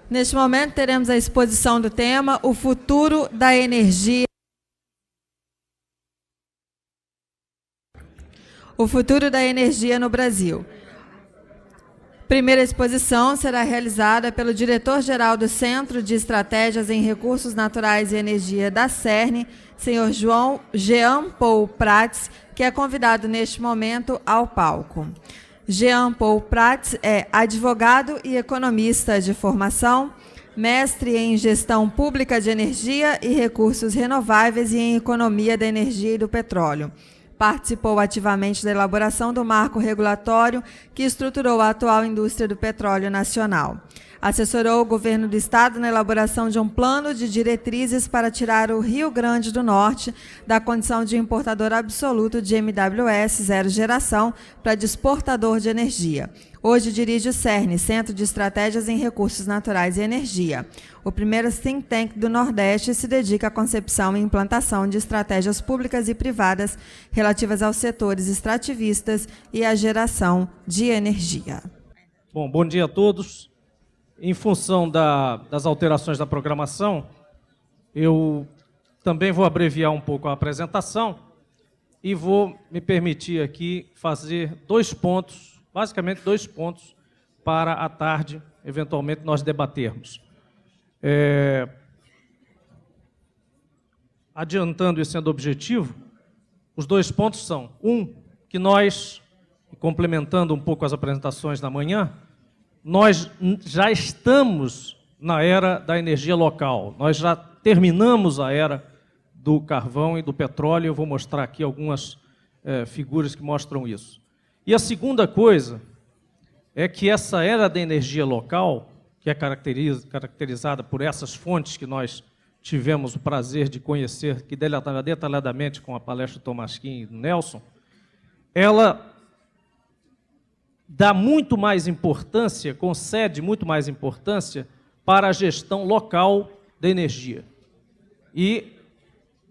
Neste momento, teremos a exposição do tema O Futuro da Energia. O futuro da energia no Brasil. Primeira exposição será realizada pelo diretor-geral do Centro de Estratégias em Recursos Naturais e Energia da CERN, senhor Jean Paul Prats, que é convidado neste momento ao palco. Jean Paul Prats é advogado e economista de formação, mestre em Gestão Pública de Energia e Recursos Renováveis e em Economia da Energia e do Petróleo. Participou ativamente da elaboração do marco regulatório que estruturou a atual indústria do petróleo nacional. Assessorou o governo do Estado na elaboração de um plano de diretrizes para tirar o Rio Grande do Norte da condição de importador absoluto de MWS zero geração para de exportador de energia. Hoje dirige o CERN, Centro de Estratégias em Recursos Naturais e Energia. O primeiro think tank do Nordeste se dedica à concepção e implantação de estratégias públicas e privadas relativas aos setores extrativistas e à geração de energia. Bom dia a todos. Em função das alterações da programação, eu também vou abreviar um pouco a apresentação e vou me permitir aqui fazer basicamente dois pontos, para à tarde, eventualmente, nós debatermos. Adiantando e sendo objetivo, os dois pontos são, que nós, complementando um pouco as apresentações da manhã, nós já estamos na era da energia local, nós já terminamos a era do carvão e do petróleo, eu vou mostrar aqui algumas figuras que mostram isso. E a segunda coisa é que essa era da energia local, que é caracterizada por essas fontes que nós tivemos o prazer de conhecer, que detalhadamente com a palestra do Tomasquim e do Nelson, ela dá muito mais importância, concede muito mais importância para a gestão local da energia. E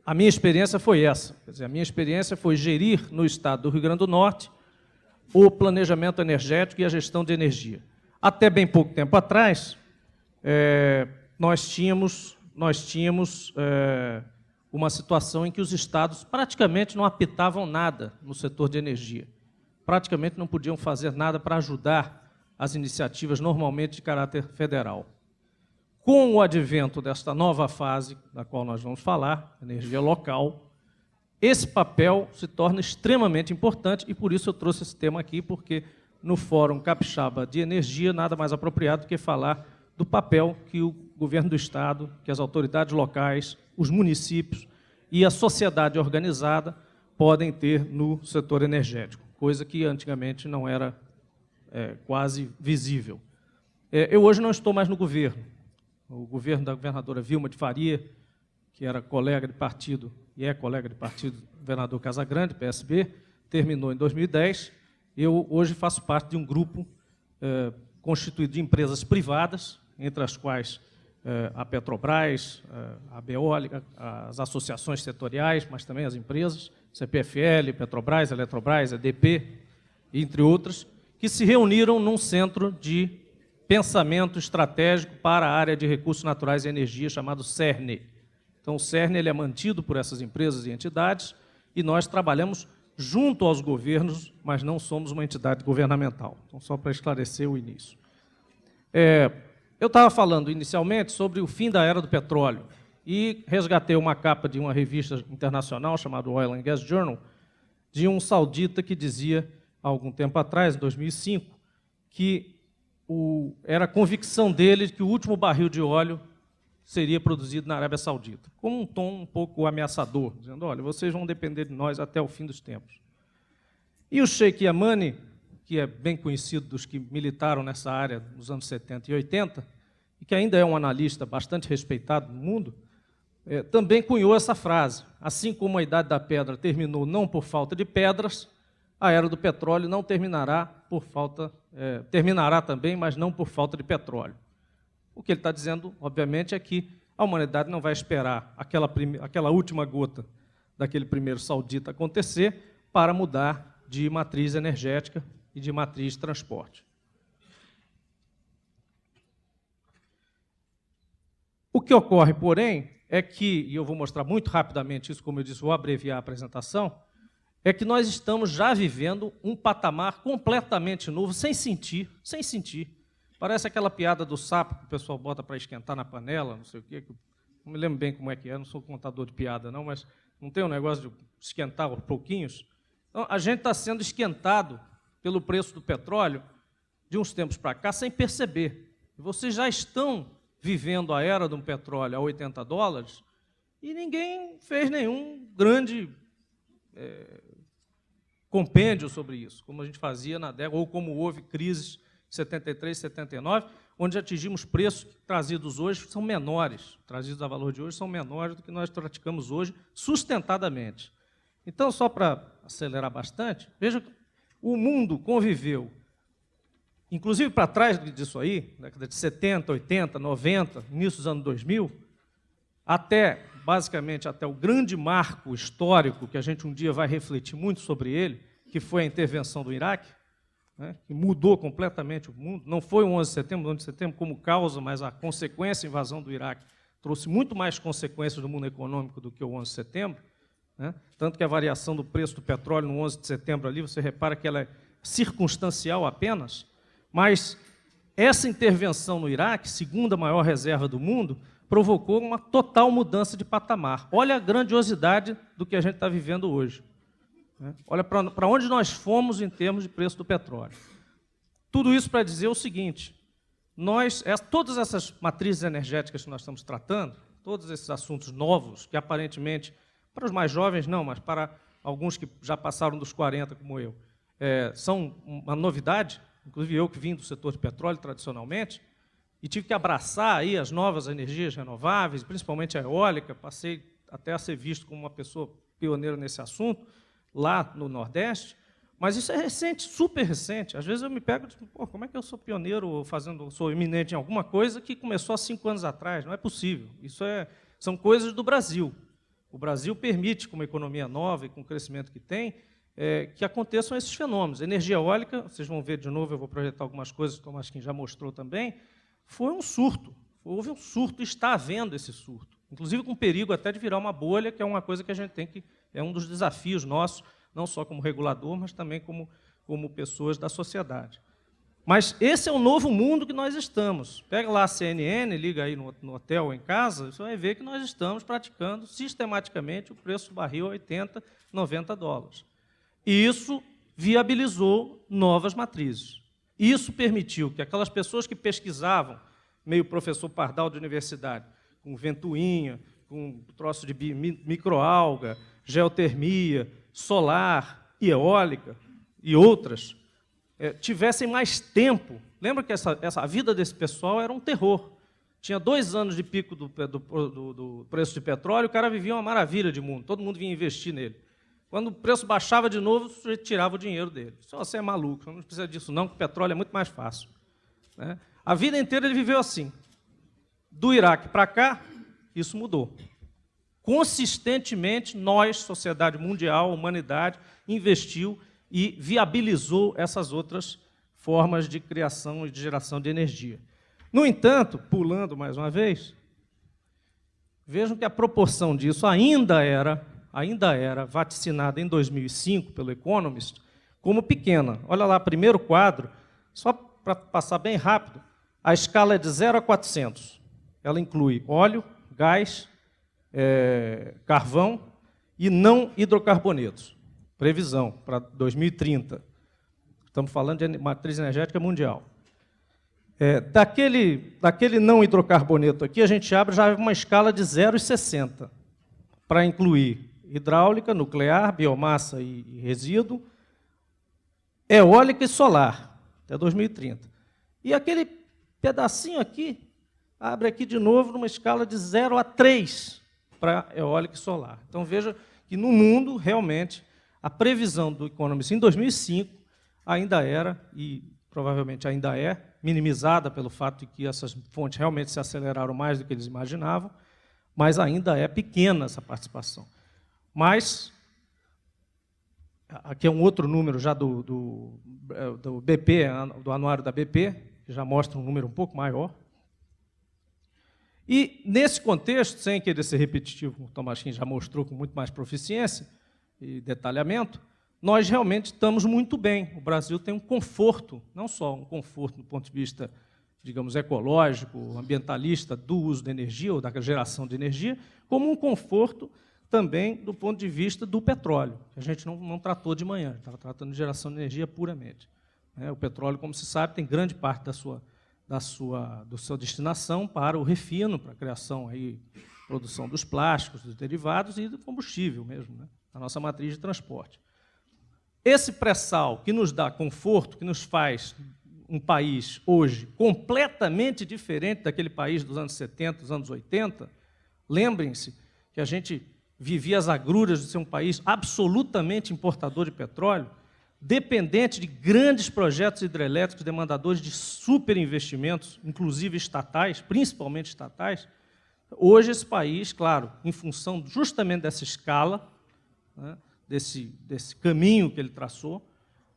a minha experiência foi essa. Quer dizer, a minha experiência foi gerir no estado do Rio Grande do Norte o planejamento energético e a gestão de energia. Até bem pouco tempo atrás, nós tínhamos uma situação em que os estados praticamente não apitavam nada no setor de energia. Praticamente não podiam fazer nada para ajudar as iniciativas normalmente de caráter federal. Com o advento desta nova fase, da qual nós vamos falar, energia local, esse papel se torna extremamente importante e por isso eu trouxe esse tema aqui, porque no Fórum Capixaba de Energia, nada mais apropriado do que falar do papel que o governo do Estado, que as autoridades locais, os municípios e a sociedade organizada podem ter no setor energético, coisa que antigamente não era quase visível. Eu hoje não estou mais no governo. O governo da governadora Vilma de Faria, que era colega de partido e é colega de partido do governador Casagrande, PSB, terminou em 2010. Eu hoje faço parte de um grupo constituído de empresas privadas, entre as quais a Petrobras, a Beólica, as associações setoriais, mas também as empresas, CPFL, Petrobras, Eletrobras, EDP, entre outras, que se reuniram num centro de pensamento estratégico para a área de recursos naturais e energia, chamado CERN. Então, o CERN ele é mantido por essas empresas e entidades e nós trabalhamos junto aos governos, mas não somos uma entidade governamental. Então, só para esclarecer o início. Eu estava falando inicialmente sobre o fim da era do petróleo e resgatei uma capa de uma revista internacional chamada Oil and Gas Journal, de um saudita que dizia, há algum tempo atrás, em 2005, que era a convicção dele que o último barril de óleo seria produzido na Arábia Saudita, com um tom um pouco ameaçador, dizendo, olha, vocês vão depender de nós até o fim dos tempos. E o Sheikh Yamani, que é bem conhecido dos que militaram nessa área nos anos 70 e 80, e que ainda é um analista bastante respeitado no mundo, também cunhou essa frase. Assim como a Idade da Pedra terminou não por falta de pedras, a Era do Petróleo não terminará por falta... terminará também, mas não por falta de petróleo. O que ele está dizendo, obviamente, é que a humanidade não vai esperar aquela última gota daquele primeiro saudita acontecer para mudar de matriz energética e de matriz de transporte. O que ocorre, porém, é que, e eu vou mostrar muito rapidamente isso, como eu disse, vou abreviar a apresentação, é que nós estamos já vivendo um patamar completamente novo, sem sentir. Parece aquela piada do sapo que o pessoal bota para esquentar na panela, não sei o quê, não me lembro bem como é que é, não sou contador de piada, não, mas não tem um negócio de esquentar aos pouquinhos? Então, a gente está sendo esquentado pelo preço do petróleo de uns tempos para cá sem perceber. Vocês já estão vivendo a era do petróleo a $80 e ninguém fez nenhum grande compêndio sobre isso, como a gente fazia na década, ou como houve crises em 73, 79, onde atingimos preços que, trazidos hoje, são menores, trazidos a valor de hoje, são menores do que nós praticamos hoje, sustentadamente. Então, só para acelerar bastante, veja que o mundo conviveu, inclusive para trás disso aí, década de 70, 80, 90, início dos anos 2000, basicamente até o grande marco histórico, que a gente um dia vai refletir muito sobre ele, que foi a intervenção do Iraque, né, que mudou completamente o mundo. Não foi o 11 de setembro, o 11 de setembro como causa, mas a consequência, a invasão do Iraque, trouxe muito mais consequências do mundo econômico do que o 11 de setembro, né? Tanto que a variação do preço do petróleo no 11 de setembro, ali, você repara que ela é circunstancial apenas, mas essa intervenção no Iraque, segunda maior reserva do mundo, provocou uma total mudança de patamar. Olha a grandiosidade do que a gente está vivendo hoje. Olha para onde nós fomos em termos de preço do petróleo. Tudo isso para dizer o seguinte, todas essas matrizes energéticas que nós estamos tratando, todos esses assuntos novos, que aparentemente, para os mais jovens não, mas para alguns que já passaram dos 40, como eu, são uma novidade, inclusive eu que vim do setor de petróleo tradicionalmente, e tive que abraçar aí as novas energias renováveis, principalmente a eólica, passei até a ser visto como uma pessoa pioneira nesse assunto, lá no Nordeste, mas isso é recente, super recente. Às vezes eu me pego e digo, pô, como é que eu sou pioneiro, sou eminente em alguma coisa que começou há 5 anos atrás? Não é possível. São coisas do Brasil. O Brasil permite, com uma economia nova e com o crescimento que tem, que aconteçam esses fenômenos. Energia eólica, vocês vão ver de novo, eu vou projetar algumas coisas que o Tomás Kim já mostrou também, foi um surto. Houve um surto, está havendo esse surto. Inclusive com perigo até de virar uma bolha, que é uma coisa que a gente tem que... É um dos desafios nossos, não só como regulador, mas também como pessoas da sociedade. Mas esse é o novo mundo que nós estamos. Pega lá a CNN, liga aí no hotel ou em casa, você vai ver que nós estamos praticando sistematicamente o preço do barril a $80, $90. E isso viabilizou novas matrizes. Isso permitiu que aquelas pessoas que pesquisavam, meio professor Pardal de universidade, com ventoinha, com troço de microalga, geotermia, solar e eólica e outras, tivessem mais tempo. Lembra que a vida desse pessoal era um terror. Tinha 2 anos de pico do preço de petróleo, o cara vivia uma maravilha de mundo, todo mundo vinha investir nele. Quando o preço baixava de novo, você tirava o dinheiro dele. Você é maluco, você não precisa disso não, porque o petróleo é muito mais fácil. Né? A vida inteira ele viveu assim. Do Iraque para cá, isso mudou. Consistentemente, nós, sociedade mundial, humanidade, investiu e viabilizou essas outras formas de criação e de geração de energia. No entanto, pulando mais uma vez, vejam que a proporção disso ainda era vaticinada em 2005 pelo Economist como pequena. Olha lá, primeiro quadro, só para passar bem rápido, a escala é de 0 a 400. Ela inclui óleo, gás, carvão e não hidrocarbonetos. Previsão para 2030. Estamos falando de matriz energética mundial. Daquele não hidrocarboneto aqui, a gente abre já uma escala de 0,60 para incluir hidráulica, nuclear, biomassa e resíduo, eólica e solar, até 2030. E aquele pedacinho aqui, abre aqui de novo numa escala de 0 a 3 para eólica e solar. Então, veja que no mundo, realmente, a previsão do Economist em 2005 ainda era, e provavelmente ainda é, minimizada pelo fato de que essas fontes realmente se aceleraram mais do que eles imaginavam, mas ainda é pequena essa participação. Mas, aqui é um outro número já do BP, do anuário da BP, que já mostra um número um pouco maior. E, nesse contexto, sem querer ser repetitivo, como o Tomachin já mostrou com muito mais proficiência e detalhamento, nós realmente estamos muito bem. O Brasil tem um conforto, não só um conforto do ponto de vista, digamos, ecológico, ambientalista, do uso da energia ou da geração de energia, como um conforto também do ponto de vista do petróleo, que a gente não tratou de manhã, estava tratando de geração de energia puramente. O petróleo, como se sabe, tem grande parte da sua destinação para o refino, para a criação, produção dos plásticos, dos derivados e do combustível mesmo, né? A nossa matriz de transporte. Esse pré-sal que nos dá conforto, que nos faz um país hoje completamente diferente daquele país dos anos 70, dos anos 80, lembrem-se que a gente vivia as agruras de ser um país absolutamente importador de petróleo, dependente de grandes projetos hidrelétricos demandadores de superinvestimentos, inclusive estatais, principalmente estatais. Hoje, esse país, claro, em função justamente dessa escala, né, desse caminho que ele traçou,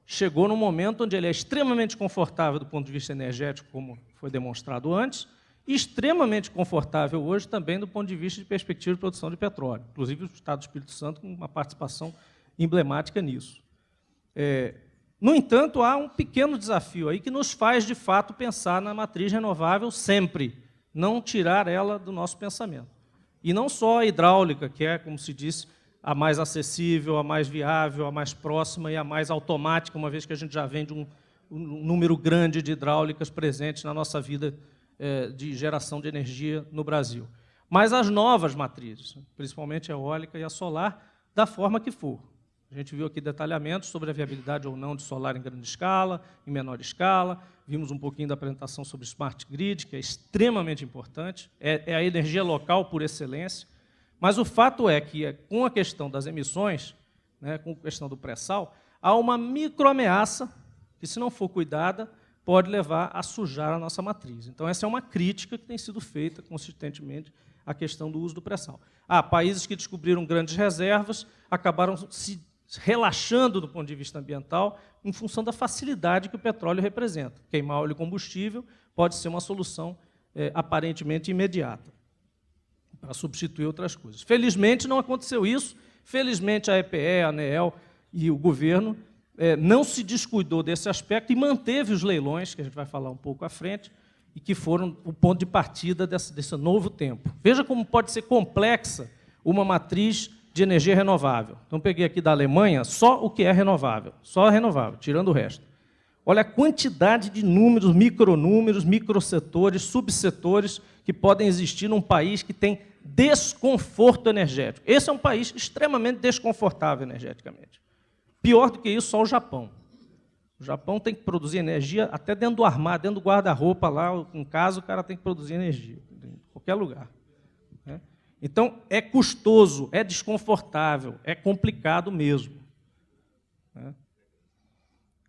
chegou num momento onde ele é extremamente confortável do ponto de vista energético, como foi demonstrado antes, e extremamente confortável hoje também do ponto de vista de perspectiva de produção de petróleo, inclusive o Estado do Espírito Santo com uma participação emblemática nisso. No entanto, há um pequeno desafio aí que nos faz, de fato, pensar na matriz renovável sempre, não tirar ela do nosso pensamento. E não só a hidráulica, que é, como se disse, a mais acessível, a mais viável, a mais próxima e a mais automática, uma vez que a gente já vende um número grande de hidráulicas presentes na nossa vida de geração de energia no Brasil. Mas as novas matrizes, principalmente a eólica e a solar, da forma que for. A gente viu aqui detalhamentos sobre a viabilidade ou não de solar em grande escala, em menor escala, vimos um pouquinho da apresentação sobre Smart Grid, que é extremamente importante, é a energia local por excelência, mas o fato é que, com a questão das emissões, né, com a questão do pré-sal, há uma microameaça que, se não for cuidada, pode levar a sujar a nossa matriz. Então, essa é uma crítica que tem sido feita consistentemente à questão do uso do pré-sal. Países que descobriram grandes reservas acabaram se relaxando do ponto de vista ambiental em função da facilidade que o petróleo representa. Queimar óleo e combustível pode ser uma solução aparentemente imediata para substituir outras coisas. Felizmente, não aconteceu isso. Felizmente, a EPE, a ANEEL e o governo não se descuidou desse aspecto e manteve os leilões, que a gente vai falar um pouco à frente, e que foram o ponto de partida desse novo tempo. Veja como pode ser complexa uma matriz de energia renovável. Então, peguei aqui da Alemanha só o que é renovável, tirando o resto. Olha a quantidade de números, micronúmeros, microsetores, subsetores que podem existir num país que tem desconforto energético. Esse é um país extremamente desconfortável energeticamente. Pior do que isso, só o Japão. O Japão tem que produzir energia até dentro do armário, dentro do guarda-roupa lá, em casa, o cara tem que produzir energia, em qualquer lugar. Né? Então, é custoso, é desconfortável, é complicado mesmo. Né?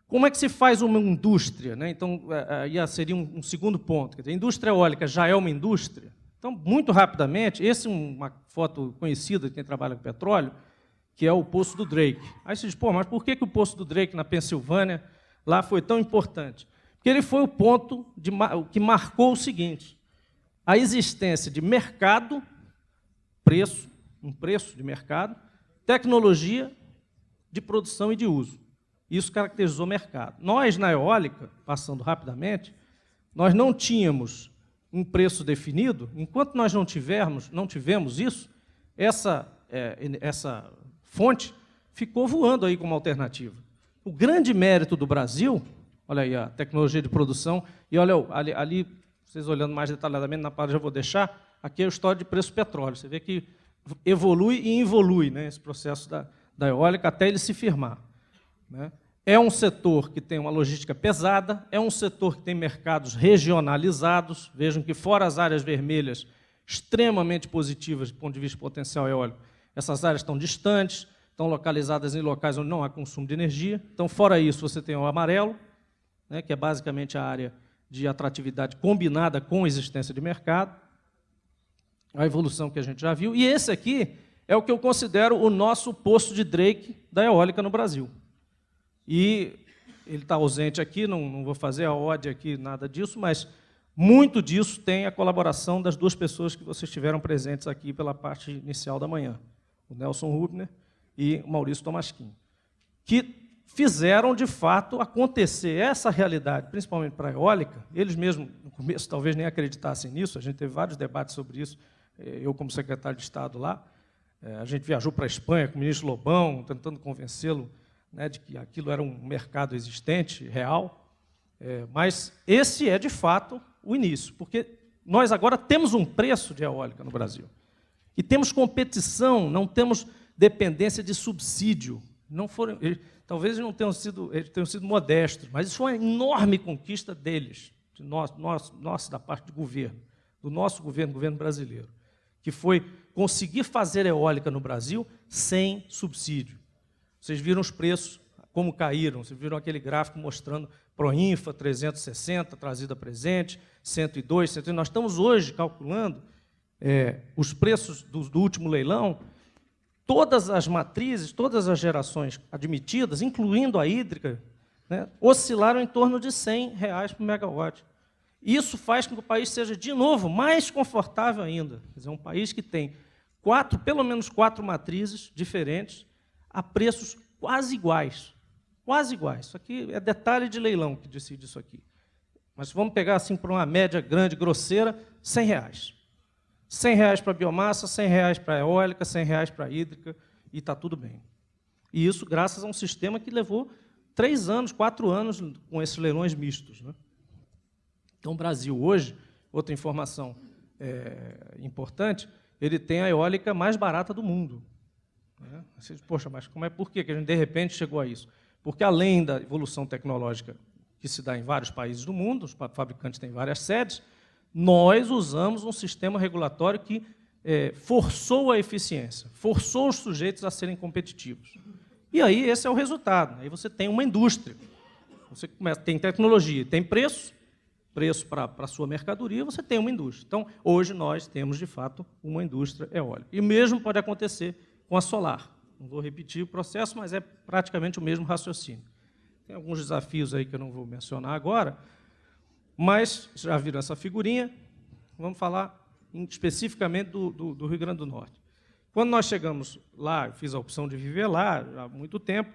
Como é que se faz uma indústria? Né? Então, aí seria um segundo ponto. Quer dizer, a indústria eólica já é uma indústria? Então, muito rapidamente, essa é uma foto conhecida de quem trabalha com petróleo, que é o Poço do Drake. Aí você diz, mas por que o Poço do Drake, na Pensilvânia, lá foi tão importante? Porque ele foi o ponto que marcou o seguinte: a existência de mercado, um preço de mercado, tecnologia de produção e de uso. Isso caracterizou o mercado. Nós, na eólica, passando rapidamente, nós não tínhamos um preço definido. Enquanto nós não tivemos isso, essa fonte ficou voando aí como alternativa. O grande mérito do Brasil, olha aí a tecnologia de produção, e olha ali, vocês olhando mais detalhadamente, na página já vou deixar, aqui é a história de preço do petróleo. Você vê que evolui e involui, né, esse processo da eólica até ele se firmar. Né? É um setor que tem uma logística pesada, é um setor que tem mercados regionalizados. Vejam que, fora as áreas vermelhas, extremamente positivas do ponto de vista de potencial eólico, essas áreas estão distantes, estão localizadas em locais onde não há consumo de energia. Então, fora isso, você tem o amarelo, né, que é basicamente a área de atratividade combinada com a existência de mercado, a evolução que a gente já viu. E esse aqui é o que eu considero o nosso poço de Drake da eólica no Brasil. E ele está ausente aqui, não vou fazer a ode aqui, nada disso, mas Muito disso tem a colaboração das duas pessoas que vocês tiveram presentes aqui pela parte inicial da manhã, o Nelson Rubner e o Maurício Tomasquim, que fizeram, de fato, acontecer essa realidade, principalmente para a eólica. Eles mesmos, no começo, talvez nem acreditassem nisso, a gente teve vários debates sobre isso, eu como secretário de Estado lá, a gente viajou para a Espanha com o ministro Lobão, tentando convencê-lo, né, de que aquilo era um mercado existente, real, mas esse é, de fato, o início, porque nós agora temos um preço de eólica no Brasil, e temos competição, não temos dependência de subsídio. Não foram, talvez eles tenham sido modestos, mas isso foi uma enorme conquista deles, de nós da parte do governo, do nosso governo, governo brasileiro, que foi conseguir fazer eólica no Brasil sem subsídio. Vocês viram os preços, como caíram, vocês viram aquele gráfico mostrando Proinfa 360, trazida presente, 102, 103. Nós estamos hoje calculando os preços do último leilão. Todas as matrizes, todas as gerações admitidas, incluindo a hídrica, né, oscilaram em torno de R$100 por megawatt. Isso faz com que o país seja, de novo, mais confortável ainda. Quer dizer, um país que tem pelo menos quatro matrizes diferentes, a preços quase iguais. Quase iguais. Isso aqui é detalhe de leilão que decide isso aqui. Mas vamos pegar assim para uma média grande, grosseira, R$100. R$100 para a biomassa, R$100 para a eólica, R$100 para a hídrica, e está tudo bem. E isso graças a um sistema que levou 3 anos, 4 anos com esses leilões mistos, né? Então, o Brasil hoje, outra informação importante, ele tem a eólica mais barata do mundo. Né? Você diz, poxa, mas por que a gente, de repente, chegou a isso? Porque, além da evolução tecnológica que se dá em vários países do mundo, os fabricantes têm várias sedes, nós usamos um sistema regulatório que forçou a eficiência, forçou os sujeitos a serem competitivos. E aí esse é o resultado. Aí você tem uma indústria, você tem tecnologia, tem preço para a sua mercadoria, você tem uma indústria. Então, hoje nós temos, de fato, uma indústria eólica. E o mesmo pode acontecer com a solar. Não vou repetir o processo, mas é praticamente o mesmo raciocínio. Tem alguns desafios aí que eu não vou mencionar agora, mas já viram essa figurinha, vamos falar especificamente do Rio Grande do Norte. Quando nós chegamos lá, eu fiz a opção de viver lá há muito tempo,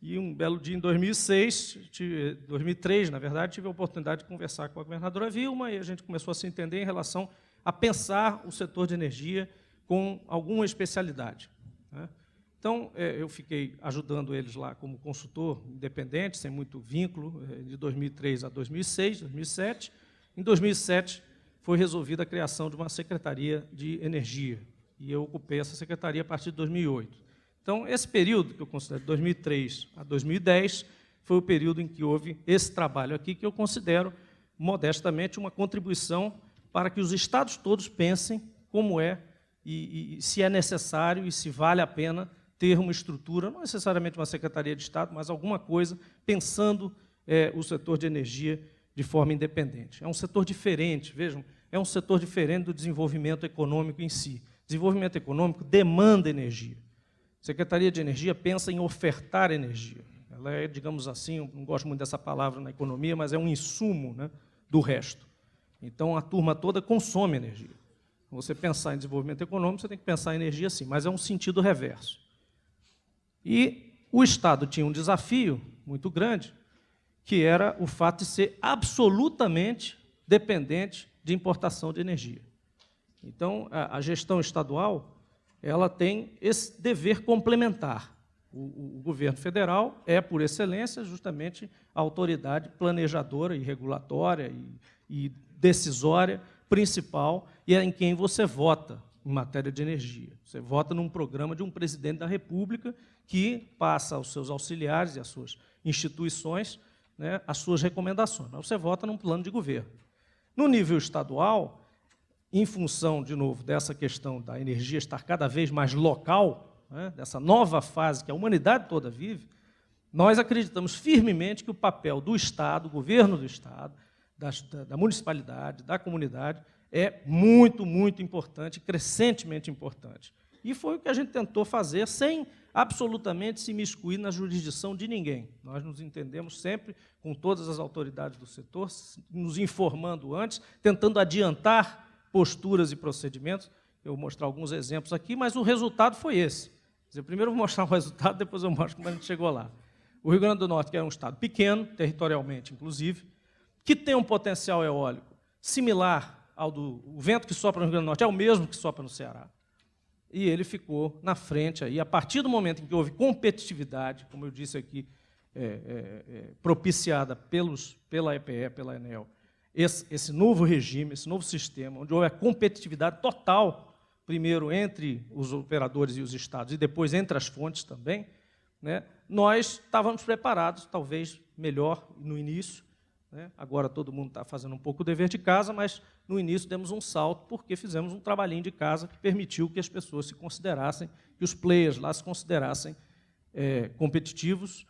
e um belo dia em 2003, na verdade, tive a oportunidade de conversar com a governadora Vilma, e a gente começou a se entender em relação a pensar o setor de energia com alguma especialidade, né? Então, eu fiquei ajudando eles lá como consultor independente, sem muito vínculo, de 2003 a 2006, 2007. Em 2007, foi resolvida a criação de uma Secretaria de Energia, e eu ocupei essa secretaria a partir de 2008. Então, esse período, que eu considero de 2003 a 2010, foi o período em que houve esse trabalho aqui, que eu considero, modestamente, uma contribuição para que os estados todos pensem como é e se é necessário e se vale a pena ter uma estrutura, não necessariamente uma Secretaria de Estado, mas alguma coisa pensando o setor de energia de forma independente. É um setor diferente, vejam, é um setor diferente do desenvolvimento econômico em si. Desenvolvimento econômico demanda energia. Secretaria de Energia pensa em ofertar energia. Ela é, digamos assim, eu não gosto muito dessa palavra na economia, mas é um insumo, né, do resto. Então, a turma toda consome energia. Você pensar em desenvolvimento econômico, você tem que pensar em energia sim, mas é um sentido reverso. E o Estado tinha um desafio muito grande, que era o fato de ser absolutamente dependente de importação de energia. Então, a gestão estadual ela tem esse dever complementar. O governo federal é, por excelência, justamente a autoridade planejadora e regulatória e decisória principal, e é em quem você vota em matéria de energia. Você vota num programa de um presidente da República que passa aos seus auxiliares e às suas instituições, né, as suas recomendações. Mas você vota num plano de governo. No nível estadual, em função, de novo, dessa questão da energia estar cada vez mais local, né, dessa nova fase que a humanidade toda vive, nós acreditamos firmemente que o papel do Estado, do governo do Estado, da municipalidade, da comunidade, é muito, muito importante, crescentemente importante. E foi o que a gente tentou fazer sem absolutamente se imiscuir na jurisdição de ninguém. Nós nos entendemos sempre com todas as autoridades do setor, nos informando antes, tentando adiantar posturas e procedimentos. Eu vou mostrar alguns exemplos aqui, mas o resultado foi esse. Quer dizer, primeiro eu vou mostrar o resultado, depois eu mostro como a gente chegou lá. O Rio Grande do Norte, que era um estado pequeno, territorialmente, inclusive, que tem um potencial eólico similar ao do... O vento que sopra no Rio Grande do Norte é o mesmo que sopra no Ceará. E ele ficou na frente aí. A partir do momento em que houve competitividade, como eu disse aqui, propiciada pela EPE, pela Enel, esse novo regime, esse novo sistema, onde houve a competitividade total, primeiro entre os operadores e os estados, e depois entre as fontes também, né, nós estávamos preparados, talvez melhor no início, né, agora todo mundo está fazendo um pouco o dever de casa, mas no início demos um salto, porque fizemos um trabalhinho de casa que permitiu que as pessoas se considerassem, que os players lá se considerassem competitivos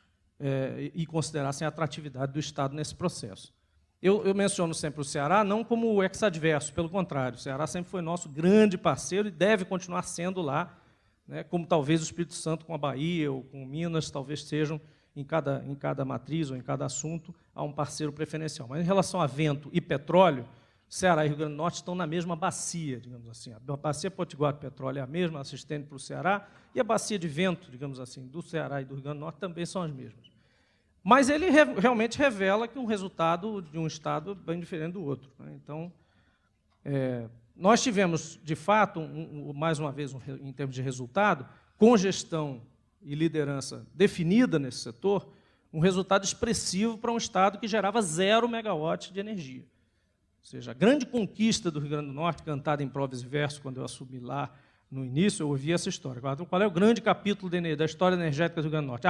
e considerassem a atratividade do Estado nesse processo. Eu menciono sempre o Ceará não como o ex-adverso, pelo contrário, o Ceará sempre foi nosso grande parceiro e deve continuar sendo lá, né, como talvez o Espírito Santo com a Bahia ou com Minas talvez sejam em cada matriz ou em cada assunto, há um parceiro preferencial. Mas em relação a vento e petróleo, Ceará e Rio Grande do Norte estão na mesma bacia, digamos assim. A bacia Potiguar de petróleo é a mesma, assistente para o Ceará, e a bacia de vento, digamos assim, do Ceará e do Rio Grande do Norte também são as mesmas. Mas ele realmente revela que um resultado de um estado é bem diferente do outro, né? Então, nós tivemos, de fato, mais uma vez, em termos de resultado, com gestão e liderança definida nesse setor, um resultado expressivo para um estado que gerava 0 megawatts de energia. Ou seja, a grande conquista do Rio Grande do Norte, cantada em provas e versos, quando eu assumi lá no início, eu ouvi essa história. Qual é o grande capítulo da história energética do Rio Grande do Norte?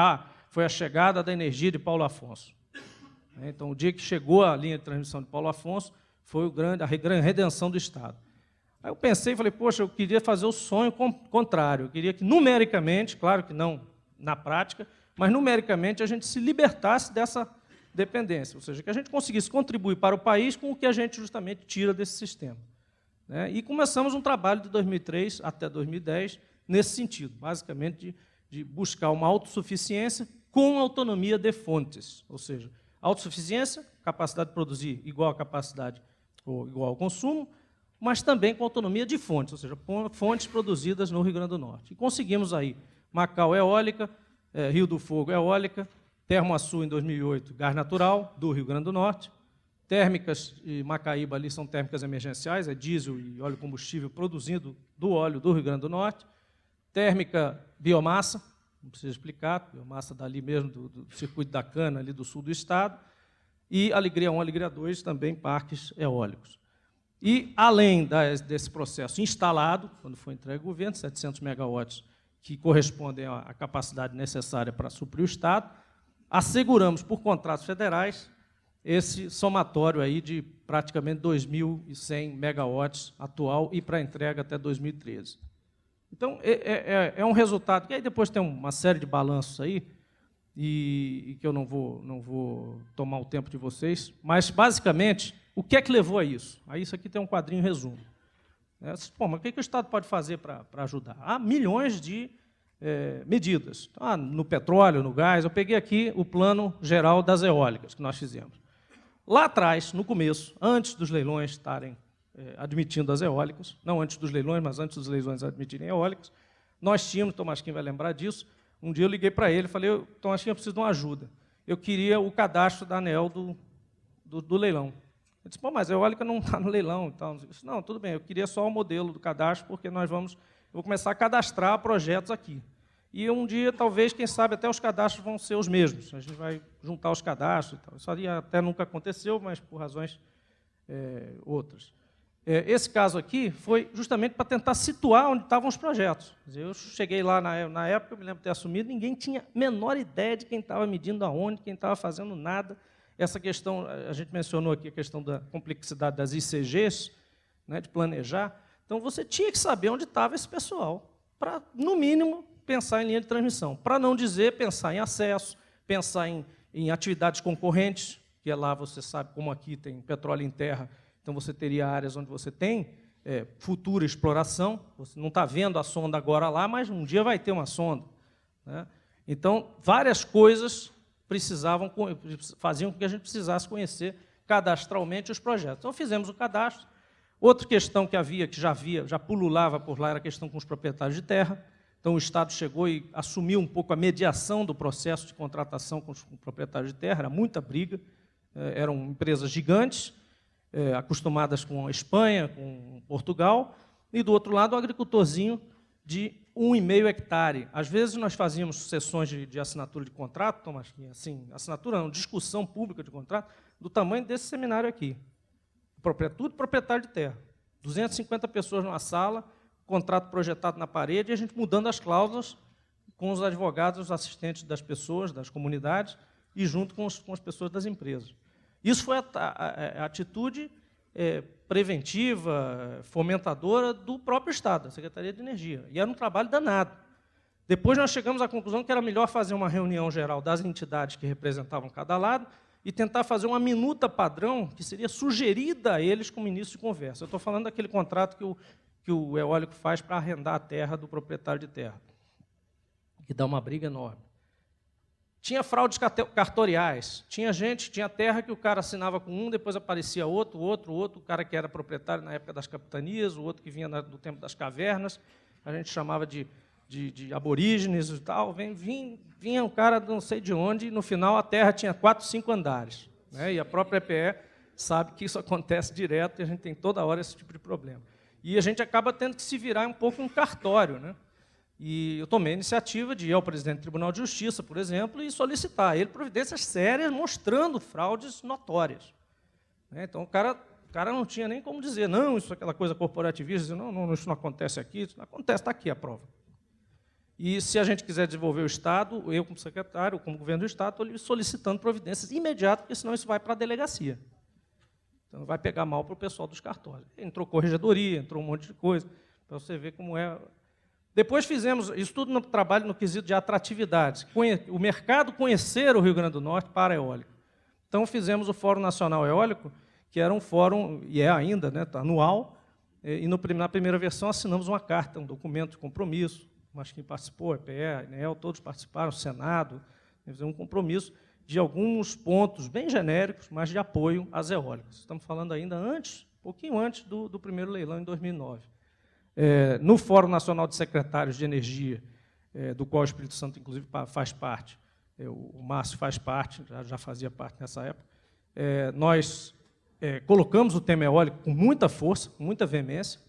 Foi a chegada da energia de Paulo Afonso. Então, o dia que chegou a linha de transmissão de Paulo Afonso, foi a grande redenção do Estado. Aí eu pensei e falei, poxa, eu queria fazer o sonho contrário. Eu queria que, numericamente, claro que não na prática, mas numericamente a gente se libertasse dessa dependência, ou seja, que a gente conseguisse contribuir para o país com o que a gente justamente tira desse sistema. E começamos um trabalho de 2003 até 2010 nesse sentido, basicamente de buscar uma autossuficiência com autonomia de fontes, ou seja, autossuficiência, capacidade de produzir igual a capacidade ou igual ao consumo, mas também com autonomia de fontes, ou seja, fontes produzidas no Rio Grande do Norte. E conseguimos aí Macau eólica, Rio do Fogo eólica, Termoaçu em 2008, gás natural do Rio Grande do Norte, térmicas e Macaíba ali são térmicas emergenciais, é diesel e óleo combustível produzido do óleo do Rio Grande do Norte, térmica biomassa, não precisa explicar, biomassa dali mesmo do circuito da cana, ali do sul do estado, e Alegria 1, Alegria 2, também parques eólicos. E, além desse processo instalado, quando foi entregue ao governo, 700 megawatts, que correspondem à capacidade necessária para suprir o Estado, asseguramos, por contratos federais, esse somatório aí de praticamente 2.100 megawatts atual e para entrega até 2013. Então, é um resultado, que aí depois tem uma série de balanços aí, e que eu não vou tomar o tempo de vocês, mas, basicamente, o que é que levou a isso? Aí isso aqui tem um quadrinho resumo. Mas o que o Estado pode fazer para ajudar? Há milhões de medidas. No petróleo, no gás, eu peguei aqui o plano geral das eólicas que nós fizemos. Lá atrás, no começo, antes dos leilões estarem admitindo as eólicas, não antes dos leilões, mas antes dos leilões admitirem eólicas, nós tínhamos, Tomasquim vai lembrar disso, um dia eu liguei para ele e falei, Tomasquim, eu preciso de uma ajuda. Eu queria o cadastro da ANEEL do leilão. Ele disse, mas a eólica não está no leilão. Então, eu disse, não, tudo bem, eu queria só o modelo do cadastro, porque eu vou começar a cadastrar projetos aqui. E um dia, talvez, quem sabe, até os cadastros vão ser os mesmos. A gente vai juntar os cadastros e tal. Isso até nunca aconteceu, mas por razões outras. Esse caso aqui foi justamente para tentar situar onde estavam os projetos. Quer dizer, eu cheguei lá na época, eu me lembro de ter assumido, ninguém tinha a menor ideia de quem estava medindo aonde, quem estava fazendo nada. Essa questão, a gente mencionou aqui a questão da complexidade das ICGs, né, de planejar. Então, você tinha que saber onde estava esse pessoal, para, no mínimo, pensar em linha de transmissão. Para não dizer, pensar em acesso, pensar em atividades concorrentes, que lá você sabe, como aqui tem petróleo em terra, então você teria áreas onde você tem futura exploração. Você não está vendo a sonda agora lá, mas um dia vai ter uma sonda, né? Então, várias coisas faziam com que a gente precisasse conhecer cadastralmente os projetos. Então, fizemos o cadastro. Outra questão que já pululava por lá, era a questão com os proprietários de terra. Então, o Estado chegou e assumiu um pouco a mediação do processo de contratação com os proprietários de terra. Era muita briga, eram empresas gigantes, acostumadas com a Espanha, com Portugal, e, do outro lado, o agricultorzinho de 1,5 hectare. Às vezes, nós fazíamos sessões de assinatura de contrato, Tomás, assim, assinatura não, discussão pública de contrato, do tamanho desse seminário aqui. Tudo proprietário de terra. 250 pessoas numa sala, contrato projetado na parede, e a gente mudando as cláusulas com os advogados, os assistentes das pessoas, das comunidades, e junto com as pessoas das empresas. Isso foi a atitude preventiva, fomentadora do próprio Estado, da Secretaria de Energia. E era um trabalho danado. Depois nós chegamos à conclusão que era melhor fazer uma reunião geral das entidades que representavam cada lado e tentar fazer uma minuta padrão que seria sugerida a eles como início de conversa. Eu estou falando daquele contrato que o eólico faz para arrendar a terra do proprietário de terra, que dá uma briga enorme. Tinha fraudes cartoriais, tinha terra que o cara assinava com um, depois aparecia outro, o cara que era proprietário na época das capitanias, o outro que vinha do tempo das cavernas, a gente chamava de aborígenes e tal, vinha um cara não sei de onde, e no final a terra tinha 4, 5 andares, né? E a própria EPE sabe que isso acontece direto e a gente tem toda hora esse tipo de problema. E a gente acaba tendo que se virar um pouco um cartório, né? E eu tomei a iniciativa de ir ao presidente do Tribunal de Justiça, por exemplo, e solicitar a ele providências sérias mostrando fraudes notórias, né? Então, o cara não tinha nem como dizer, não, isso é aquela coisa corporativista, não, isso não acontece aqui, isso não acontece, está aqui a prova. E, se a gente quiser desenvolver o Estado, eu, como secretário, como governo do Estado, estou solicitando providências imediatas, porque senão isso vai para a delegacia. Então, vai pegar mal para o pessoal dos cartórios. Entrou corregedoria, entrou um monte de coisa, para você ver como é. Depois fizemos isso tudo no trabalho no quesito de atratividades. O mercado conhecer o Rio Grande do Norte para eólico. Então, fizemos o Fórum Nacional Eólico, que era um fórum, e é ainda, né, anual, e na primeira versão assinamos uma carta, um documento de compromisso, mas quem participou, a EPE, a ENEL, todos participaram, o Senado, fizemos um compromisso de alguns pontos bem genéricos, mas de apoio às eólicas. Estamos falando ainda antes, um pouquinho antes do primeiro leilão, em 2009. No Fórum Nacional de Secretários de Energia, do qual o Espírito Santo, inclusive, faz parte, o Márcio faz parte, já fazia parte nessa época, nós colocamos o tema eólico com muita força, com muita veemência.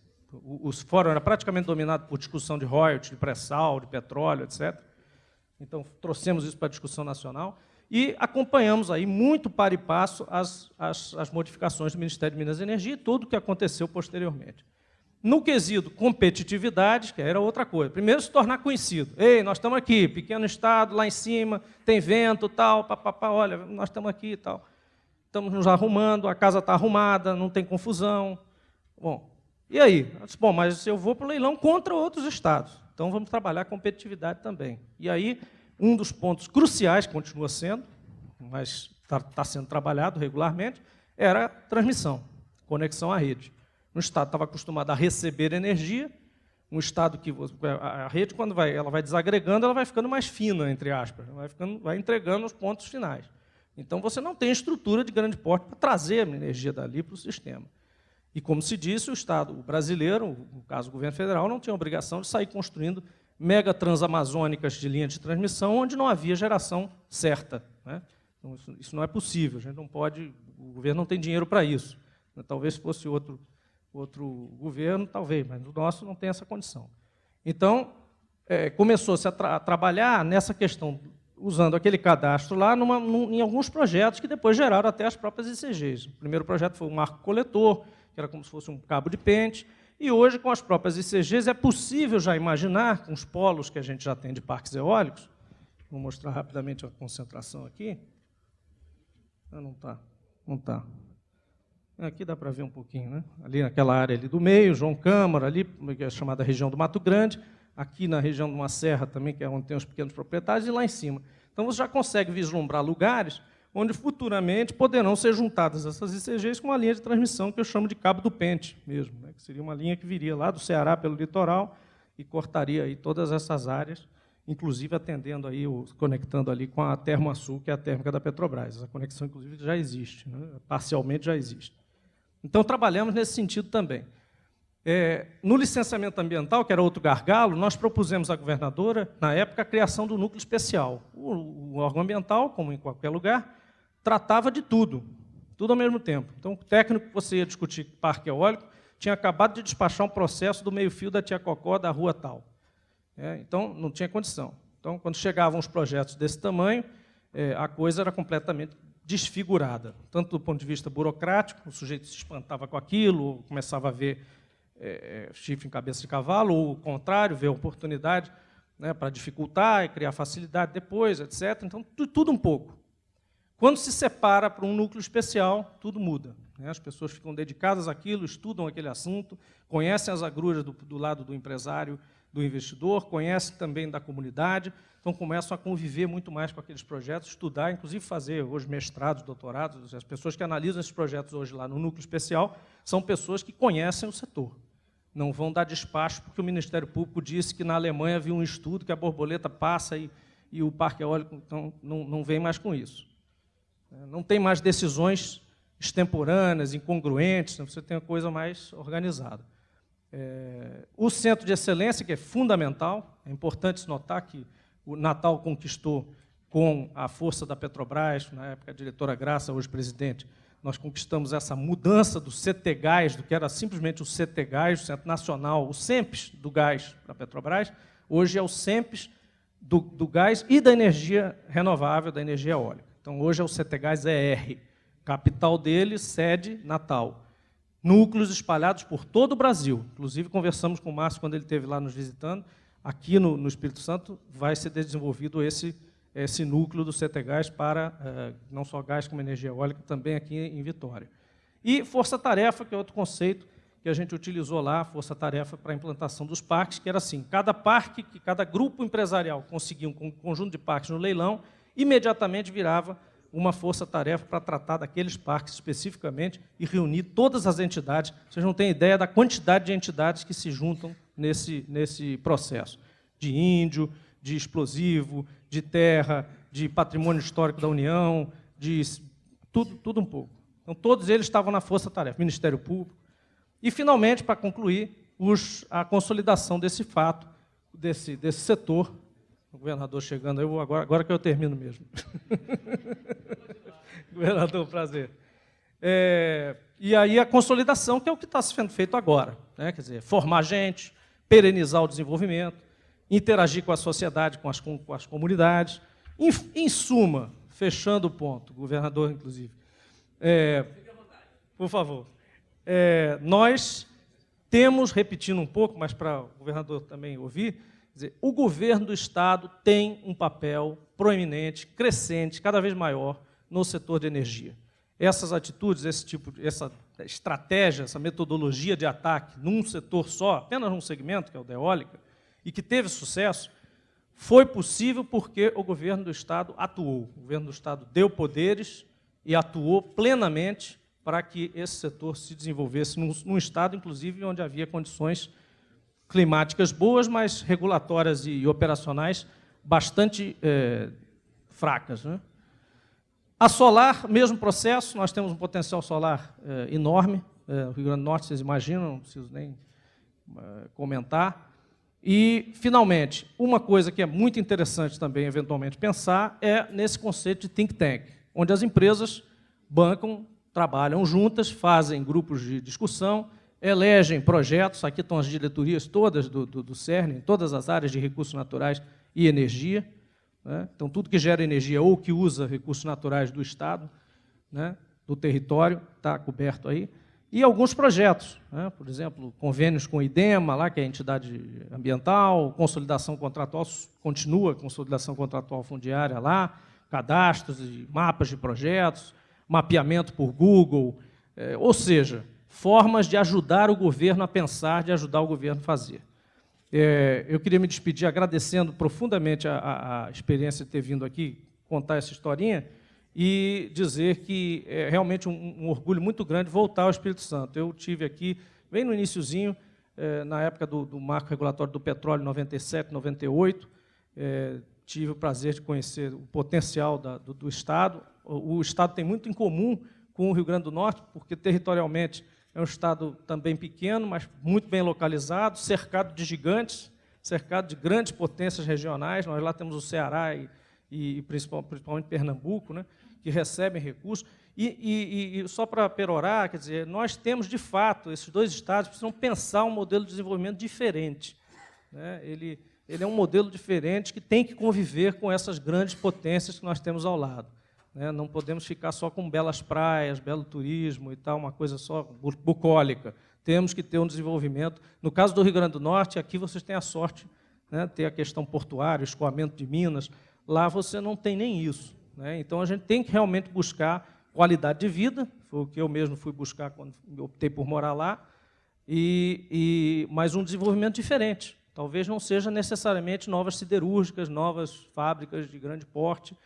O fórum era praticamente dominado por discussão de royalties, de pré-sal, de petróleo, etc. Então, trouxemos isso para a discussão nacional e acompanhamos aí muito para e passo as modificações do Ministério de Minas e Energia e tudo o que aconteceu posteriormente. No quesito competitividade, que era outra coisa. Primeiro, se tornar conhecido. Ei, nós estamos aqui, pequeno estado, lá em cima, tem vento, tal, papapá, olha, nós estamos aqui e tal. Estamos nos arrumando, a casa está arrumada, não tem confusão. Bom, e aí? Eu disse, bom, mas eu vou para o leilão contra outros estados. Então, vamos trabalhar a competitividade também. E aí, um dos pontos cruciais, continua sendo, mas está sendo trabalhado regularmente, era a transmissão, conexão à rede. Um estado estava acostumado a receber energia, um estado que a rede, quando ela vai desagregando, ela vai ficando mais fina, entre aspas, vai entregando os pontos finais. Então, você não tem estrutura de grande porte para trazer a energia dali para o sistema. E, como se disse, o Estado brasileiro, no caso o governo federal, não tinha obrigação de sair construindo mega transamazônicas de linha de transmissão onde não havia geração certa, né? Então, isso não é possível, a gente não pode, o governo não tem dinheiro para isso. Talvez se fosse outro governo, talvez, mas o nosso não tem essa condição. Então, começou-se a trabalhar nessa questão, usando aquele cadastro lá em alguns projetos que depois geraram até as próprias ICGs. O primeiro projeto foi o marco coletor, que era como se fosse um cabo de pente, e hoje, com as próprias ICGs, é possível já imaginar, com os polos que a gente já tem de parques eólicos, vou mostrar rapidamente a concentração aqui. Não está, não está. Aqui dá para ver um pouquinho, né? Ali naquela área ali do meio, João Câmara, ali, que é chamada região do Mato Grande, aqui na região de uma serra também, que é onde tem os pequenos proprietários, e lá em cima. Então, você já consegue vislumbrar lugares onde futuramente poderão ser juntadas essas ICGs com uma linha de transmissão que eu chamo de cabo do pente mesmo, né, que seria uma linha que viria lá do Ceará pelo litoral e cortaria aí todas essas áreas, inclusive atendendo aí, conectando ali com a Termoaçu, que é a térmica da Petrobras. Essa conexão, inclusive, já existe, né, parcialmente já existe. Então, trabalhamos nesse sentido também. No licenciamento ambiental, que era outro gargalo, nós propusemos à governadora, na época, a criação do núcleo especial. O órgão ambiental, como em qualquer lugar, tratava de tudo ao mesmo tempo. Então, o técnico que você ia discutir parque eólico tinha acabado de despachar um processo do meio-fio da Tia Cocó, da rua tal. Então, não tinha condição. Então, quando chegavam os projetos desse tamanho, a coisa era completamente desfigurada, tanto do ponto de vista burocrático, o sujeito se espantava com aquilo, começava a ver chifre em cabeça de cavalo, ou o contrário, ver oportunidade, né, para dificultar e criar facilidade depois, etc. Então, tudo um pouco. Quando se separa para um núcleo especial, tudo muda, né? As pessoas ficam dedicadas àquilo, estudam aquele assunto, conhecem as agruras do lado do empresário, do investidor, conhecem também da comunidade, então começam a conviver muito mais com aqueles projetos, estudar, inclusive fazer hoje mestrados, doutorados. As pessoas que analisam esses projetos hoje lá no núcleo especial são pessoas que conhecem o setor. Não vão dar despacho porque o Ministério Público disse que na Alemanha havia um estudo que a borboleta passa e o parque eólico então, não vem mais com isso. Não tem mais decisões extemporâneas, incongruentes, você tem uma coisa mais organizada. O Centro de Excelência, que é fundamental, é importante se notar que o Natal conquistou com a força da Petrobras, na época a diretora Graça, hoje presidente, nós conquistamos essa mudança do CETEGÁS, do que era simplesmente o CETEGÁS, o Centro Nacional, o CEMPES do gás da Petrobras, hoje é o CEMPES do gás e da energia renovável, da energia eólica. Então, hoje é o CETEGÁS-ER, capital dele, sede, Natal. Núcleos espalhados por todo o Brasil. Inclusive, conversamos com o Márcio quando ele esteve lá nos visitando. Aqui no Espírito Santo vai ser desenvolvido esse núcleo do CETEGÁS para não só gás como energia eólica, também aqui em Vitória. E força-tarefa, que é outro conceito que a gente utilizou lá, força-tarefa para a implantação dos parques, que era assim, cada parque, que cada grupo empresarial conseguia um conjunto de parques no leilão, imediatamente virava uma força-tarefa para tratar daqueles parques especificamente e reunir todas as entidades. Vocês não têm ideia da quantidade de entidades que se juntam nesse processo. De índio, de explosivo, de terra, de patrimônio histórico da União, de tudo um pouco. Então, todos eles estavam na força-tarefa, Ministério Público. E, finalmente, para concluir, a consolidação desse fato, desse setor. O governador chegando, eu vou agora que eu termino mesmo. Governador, prazer. E aí a consolidação, que é o que está sendo feito agora, né? Quer dizer, formar gente, perenizar o desenvolvimento, interagir com a sociedade, com as comunidades. Em suma, fechando o ponto, governador, inclusive, por favor, nós temos, repetindo um pouco, mas para o governador também ouvir, quer dizer, o governo do Estado tem um papel proeminente, crescente, cada vez maior no setor de energia. Essas atitudes, essa estratégia, essa metodologia de ataque num setor só, apenas num segmento, que é o da eólica, e que teve sucesso, foi possível porque o governo do Estado atuou. O governo do Estado deu poderes e atuou plenamente para que esse setor se desenvolvesse num Estado, inclusive, onde havia condições climáticas boas, mas regulatórias e operacionais bastante fracas, né? A solar, mesmo processo, nós temos um potencial solar enorme, no Rio Grande do Norte, vocês imaginam, não preciso nem comentar. E, finalmente, uma coisa que é muito interessante também, eventualmente, pensar é nesse conceito de think tank, onde as empresas bancam, trabalham juntas, fazem grupos de discussão, elegem projetos, aqui estão as diretorias todas do CERN, em todas as áreas de recursos naturais e energia, né? Então, tudo que gera energia ou que usa recursos naturais do Estado, né, do território, está coberto aí, e alguns projetos, né? Por exemplo, convênios com o IDEMA, lá, que é a entidade ambiental, consolidação contratual, continua a consolidação contratual fundiária lá, cadastros e mapas de projetos, mapeamento por Google, ou seja, formas de ajudar o governo a pensar, de ajudar o governo a fazer. Eu queria me despedir agradecendo profundamente a experiência de ter vindo aqui contar essa historinha e dizer que é realmente um orgulho muito grande voltar ao Espírito Santo. Eu tive aqui, bem no iniciozinho, na época do marco regulatório do petróleo, 97, 98, tive o prazer de conhecer o potencial do Estado. O Estado tem muito em comum com o Rio Grande do Norte, porque territorialmente é um Estado também pequeno, mas muito bem localizado, cercado de gigantes, cercado de grandes potências regionais. Nós lá temos o Ceará e principalmente Pernambuco, né, que recebem recursos. E só para perorar, quer dizer, nós temos, de fato, esses dois estados precisam pensar um modelo de desenvolvimento diferente, né? Ele é um modelo diferente que tem que conviver com essas grandes potências que nós temos ao lado, né? Não podemos ficar só com belas praias, belo turismo e tal, uma coisa só bucólica. Temos que ter um desenvolvimento. No caso do Rio Grande do Norte, aqui vocês têm a sorte, né, ter a questão portuária, escoamento de minas. Lá você não tem nem isso, né? Então, a gente tem que realmente buscar qualidade de vida, foi o que eu mesmo fui buscar quando optei por morar lá, mas um desenvolvimento diferente. Talvez não seja necessariamente novas siderúrgicas, novas fábricas de grande porte,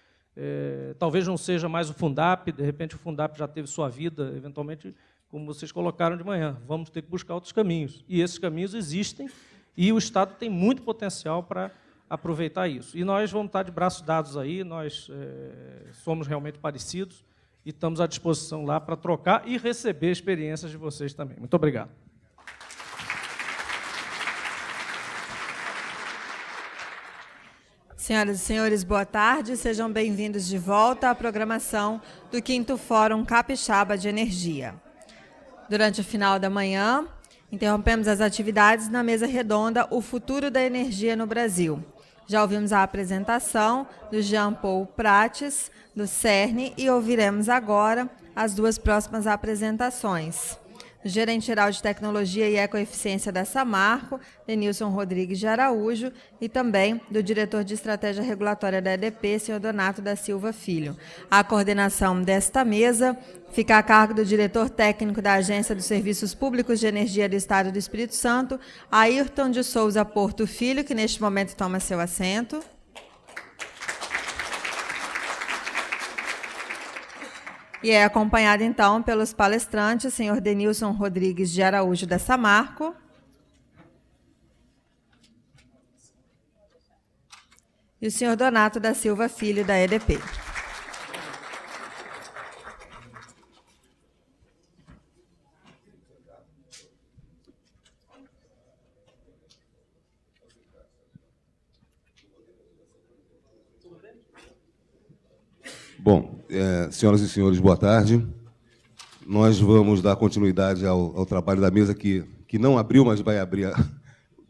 talvez não seja mais o Fundap, de repente o Fundap já teve sua vida, eventualmente, como vocês colocaram de manhã, vamos ter que buscar outros caminhos. E esses caminhos existem, e o Estado tem muito potencial para aproveitar isso. E nós vamos estar de braços dados aí, nós somos realmente parecidos, e estamos à disposição lá para trocar e receber experiências de vocês também. Muito obrigado. Senhoras e senhores, boa tarde. Sejam bem-vindos de volta à programação do 5º Fórum Capixaba de Energia. Durante o final da manhã, interrompemos as atividades na mesa redonda O Futuro da Energia no Brasil. Já ouvimos a apresentação do Jean Paul Prates, do CERN, e ouviremos agora as duas próximas apresentações. Do gerente-geral de Tecnologia e Ecoeficiência da Samarco, Denilson Rodrigues de Araújo, e também do diretor de Estratégia Regulatória da EDP, senhor Donato da Silva Filho. A coordenação desta mesa fica a cargo do diretor técnico da Agência dos Serviços Públicos de Energia do Estado do Espírito Santo, Ayrton de Souza Porto Filho, que neste momento toma seu assento. E é acompanhado, então, pelos palestrantes, senhor Denilson Rodrigues de Araújo da Samarco, e o senhor Donato da Silva Filho, da EDP. Bom, senhoras e senhores, boa tarde. Nós vamos dar continuidade ao trabalho da mesa que não abriu, mas vai abrir,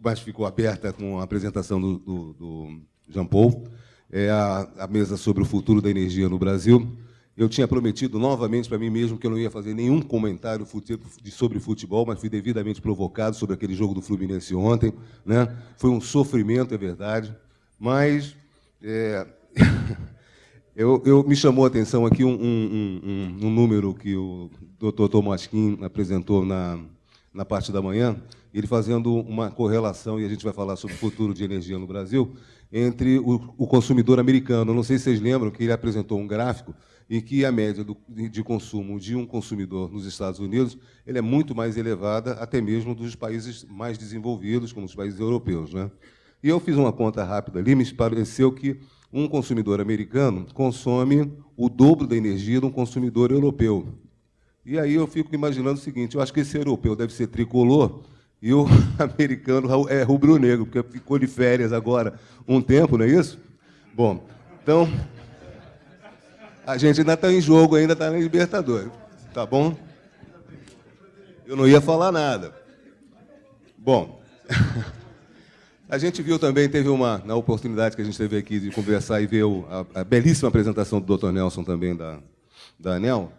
mas ficou aberta com a apresentação do Jean Paul. É a mesa sobre o futuro da energia no Brasil. Eu tinha prometido novamente para mim mesmo que eu não ia fazer nenhum comentário sobre futebol, mas fui devidamente provocado sobre aquele jogo do Fluminense ontem, né? Foi um sofrimento, é verdade, mas me chamou a atenção aqui um número que o Dr. Tomasquim apresentou na parte da manhã, ele fazendo uma correlação, e a gente vai falar sobre o futuro de energia no Brasil, entre o consumidor americano. Não sei se vocês lembram que ele apresentou um gráfico em que a média de consumo de um consumidor nos Estados Unidos ele é muito mais elevada, até mesmo dos países mais desenvolvidos, como os países europeus, né? E eu fiz uma conta rápida ali, me pareceu que um consumidor americano consome o dobro da energia de um consumidor europeu. E aí eu fico imaginando o seguinte, eu acho que esse europeu deve ser tricolor e o americano é rubro-negro, porque ficou de férias agora um tempo, não é isso? Bom, então, a gente ainda está em jogo, ainda está na Libertadores, tá bom? Eu não ia falar nada. Bom... A gente viu também, na oportunidade que a gente teve aqui de conversar e ver a belíssima apresentação do Dr. Nelson também, da ANEEL,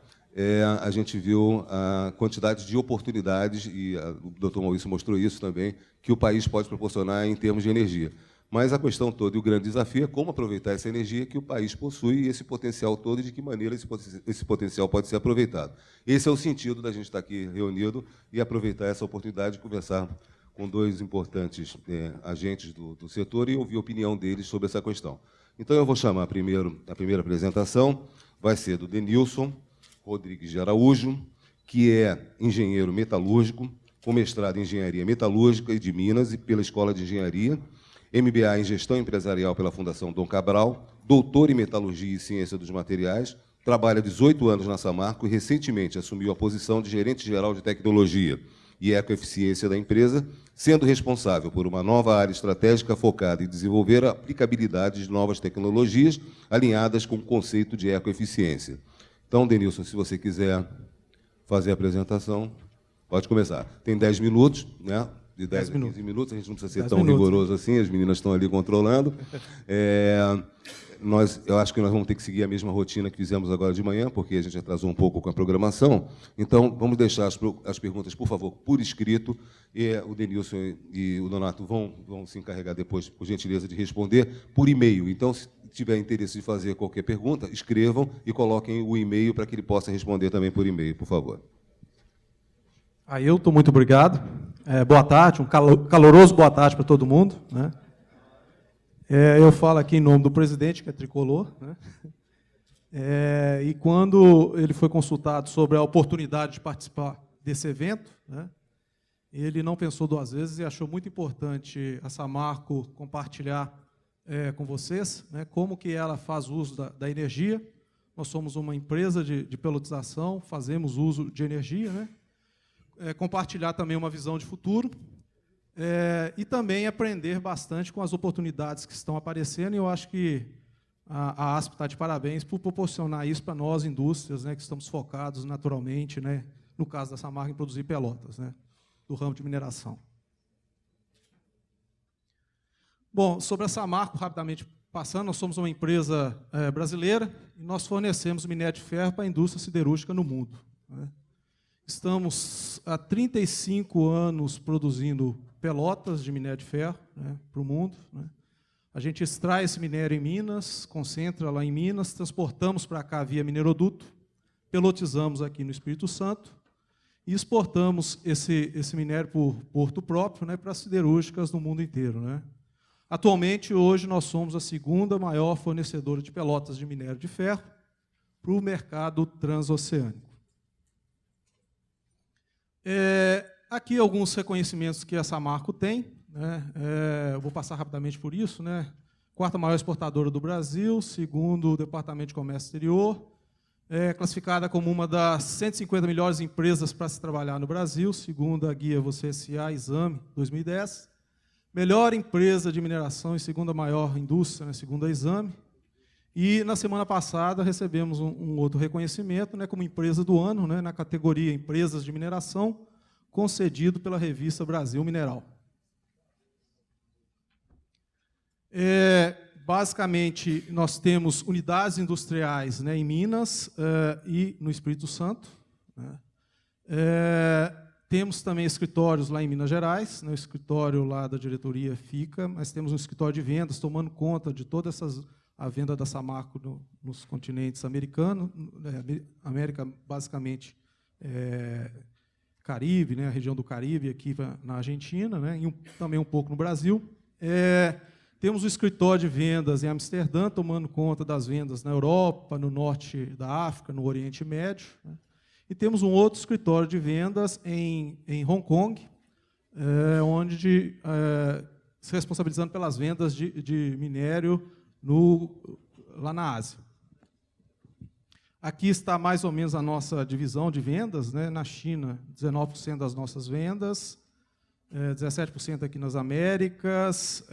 a gente viu a quantidade de oportunidades, e o Dr. Maurício mostrou isso também, que o país pode proporcionar em termos de energia. Mas a questão toda e o grande desafio é como aproveitar essa energia que o país possui e esse potencial todo e de que maneira esse potencial pode ser aproveitado. Esse é o sentido da gente estar aqui reunido e aproveitar essa oportunidade de conversar com dois importantes agentes do setor e ouvir a opinião deles sobre essa questão. Então, eu vou chamar primeiro, a primeira apresentação vai ser do Denilson Rodrigues de Araújo, que é engenheiro metalúrgico, com mestrado em Engenharia Metalúrgica e de Minas e pela Escola de Engenharia, MBA em Gestão Empresarial pela Fundação Dom Cabral, doutor em Metalurgia e Ciência dos Materiais, trabalha há 18 anos na Samarco e recentemente assumiu a posição de gerente-geral de tecnologia e ecoeficiência da empresa, sendo responsável por uma nova área estratégica focada em desenvolver a aplicabilidade de novas tecnologias alinhadas com o conceito de ecoeficiência. Então, Denilson, se você quiser fazer a apresentação, pode começar. Tem 10 minutos, né? De 10 a 15 minutos, a gente não precisa ser tão rigoroso assim, as meninas estão ali controlando. Eu acho que nós vamos ter que seguir a mesma rotina que fizemos agora de manhã, porque a gente atrasou um pouco com a programação. Então, vamos deixar as perguntas, por favor, por escrito, e o Denilson e o Donato vão se encarregar depois, por gentileza, de responder por e-mail. Então, se tiver interesse de fazer qualquer pergunta, escrevam e coloquem o e-mail para que ele possa responder também por e-mail, por favor. Ailton, muito obrigado. Boa tarde, um caloroso boa tarde para todo mundo, né? Eu falo aqui em nome do presidente, que é tricolor, né? E quando ele foi consultado sobre a oportunidade de participar desse evento, né, ele não pensou duas vezes e achou muito importante a Samarco compartilhar com vocês, né, como que ela faz uso da energia. Nós somos uma empresa de pelotização, fazemos uso de energia, né? Compartilhar também uma visão de futuro, e também aprender bastante com as oportunidades que estão aparecendo, e eu acho que a ASP está de parabéns por proporcionar isso para nós, indústrias, né, que estamos focados naturalmente, né, no caso da Samarco, em produzir pelotas, né, do ramo de mineração. Bom, sobre a Samarco, rapidamente passando, nós somos uma empresa brasileira e nós fornecemos minério de ferro para a indústria siderúrgica no mundo, né. Estamos há 35 anos produzindo pelotas de minério de ferro, né, para o mundo, né. A gente extrai esse minério em Minas, concentra lá em Minas, transportamos para cá via mineroduto, pelotizamos aqui no Espírito Santo e exportamos esse minério por porto próprio, né, para siderúrgicas no mundo inteiro, né. Atualmente, hoje, nós somos a segunda maior fornecedora de pelotas de minério de ferro para o mercado transoceânico. Aqui alguns reconhecimentos que a Samarco tem, né? Eu vou passar rapidamente por isso, né? Quarta maior exportadora do Brasil, segundo o Departamento de Comércio Exterior, classificada como uma das 150 melhores empresas para se trabalhar no Brasil, segundo a guia Você S.A. Exame 2010, melhor empresa de mineração e segunda maior indústria, né? Segundo a Exame. E, na semana passada, recebemos um outro reconhecimento, né, como empresa do ano, né, na categoria Empresas de Mineração, concedido pela revista Brasil Mineral. Basicamente, nós temos unidades industriais, né, em Minas e no Espírito Santo, né. Temos também escritórios lá em Minas Gerais, né, o escritório lá da diretoria fica, mas temos um escritório de vendas tomando conta de todas a venda da Samarco nos continentes americanos, América, basicamente, Caribe, né, a região do Caribe, aqui na Argentina, né, e também um pouco no Brasil. Temos o escritório de vendas em Amsterdã, tomando conta das vendas na Europa, no norte da África, no Oriente Médio, né, e temos um outro escritório de vendas em Hong Kong, onde se responsabilizando pelas vendas de minério lá na Ásia. Aqui está mais ou menos a nossa divisão de vendas, né? Na China, 19% das nossas vendas, 17% aqui nas Américas,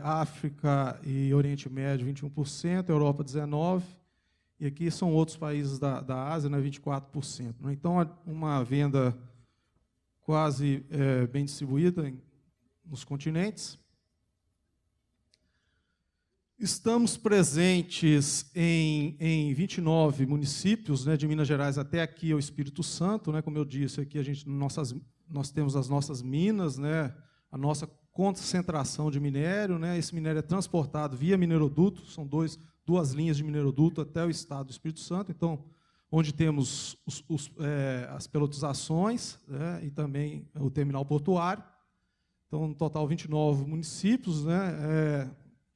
África e Oriente Médio, 21%, Europa, 19%, e aqui são outros países da Ásia, né? 24%. Né? Então, uma venda quase bem distribuída nos continentes. Estamos presentes em 29 municípios, né, de Minas Gerais até aqui ao Espírito Santo, né, como eu disse, aqui nós temos as nossas minas, né, a nossa concentração de minério, né, esse minério é transportado via mineroduto, são duas linhas de mineroduto até o estado do Espírito Santo, então, onde temos as pelotizações, né, e também o terminal portuário. Então, no total, 29 municípios, né,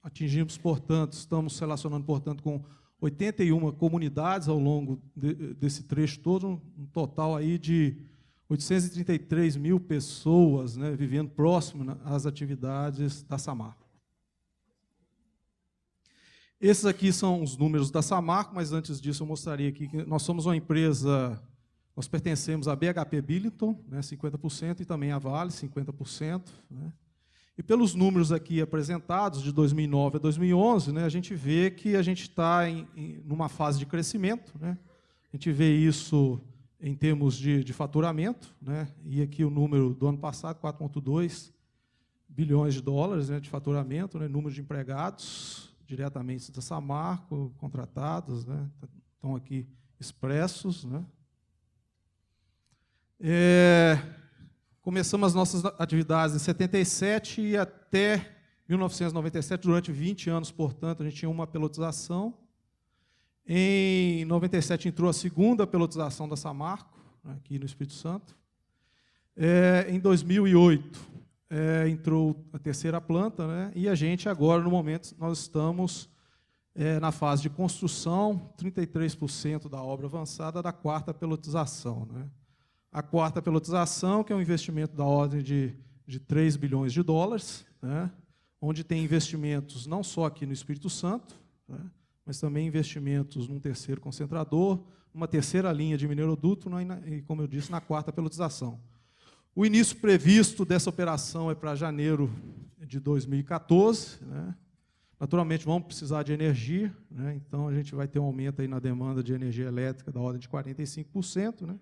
atingimos, portanto, estamos relacionando, portanto, com 81 comunidades ao longo desse trecho todo, um total aí de 833 mil pessoas, né, vivendo próximo às atividades da Samarco. Esses aqui são os números da Samarco, mas antes disso eu mostraria aqui que nós somos uma empresa, nós pertencemos à BHP Billiton, né, 50%, e também à Vale, 50%. Né. E pelos números aqui apresentados, de 2009 a 2011, né, a gente vê que a gente está numa fase de crescimento. Né. A gente vê isso em termos de faturamento, né, e aqui o número do ano passado, 4,2 bilhões de dólares, né, de faturamento, né, número de empregados diretamente da Samarco, contratados, né, estão aqui expressos. Né. Começamos as nossas atividades em 77 e até 1997, durante 20 anos, portanto, a gente tinha uma pelotização. Em 97 entrou a segunda pelotização da Samarco, aqui no Espírito Santo. Em 2008 entrou a terceira planta, né, e a gente agora, no momento, nós estamos na fase de construção, 33% da obra avançada da quarta pelotização. Né. A quarta pelotização, que é um investimento da ordem de 3 bilhões de dólares, né, onde tem investimentos não só aqui no Espírito Santo, né, mas também investimentos num terceiro concentrador, uma terceira linha de mineroduto e, como eu disse, na quarta pelotização. O início previsto dessa operação é para janeiro de 2014. Né. Naturalmente, vamos precisar de energia, né, então a gente vai ter um aumento aí na demanda de energia elétrica da ordem de 45%. Né.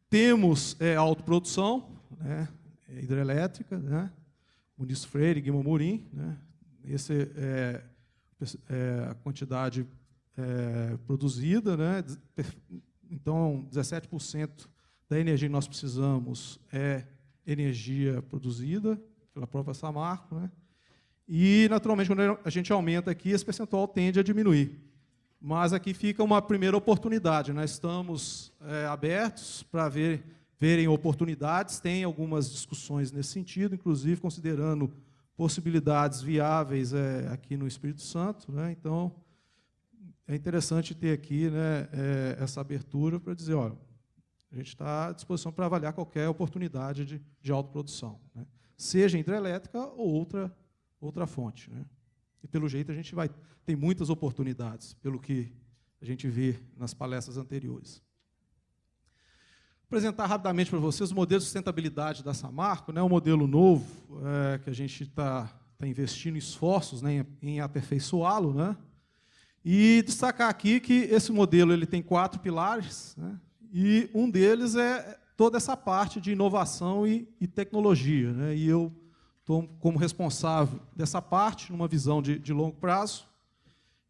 Temos autoprodução, né, hidrelétrica, né, Muniz Freire, Guima Murim. Né, essa é a quantidade produzida. Né, então, 17% da energia que nós precisamos é energia produzida pela própria Samarco. Né, e, naturalmente, quando a gente aumenta aqui, esse percentual tende a diminuir. Mas aqui fica uma primeira oportunidade. Nós estamos abertos para verem oportunidades, tem algumas discussões nesse sentido, inclusive considerando possibilidades viáveis aqui no Espírito Santo. Né? Então, é interessante ter aqui, né, essa abertura para dizer, olha, a gente está à disposição para avaliar qualquer oportunidade de autoprodução, né? Seja hidrelétrica ou outra fonte. Né? E, pelo jeito, a gente tem muitas oportunidades, pelo que a gente vê nas palestras anteriores. Vou apresentar rapidamente para vocês o modelo de sustentabilidade da Samarco, né, um modelo novo que a gente está investindo esforços, né, em aperfeiçoá-lo. Né, e destacar aqui que esse modelo ele tem 4 pilares, né, e um deles é toda essa parte de inovação e tecnologia. Né, e eu estou como responsável dessa parte, numa visão de longo prazo.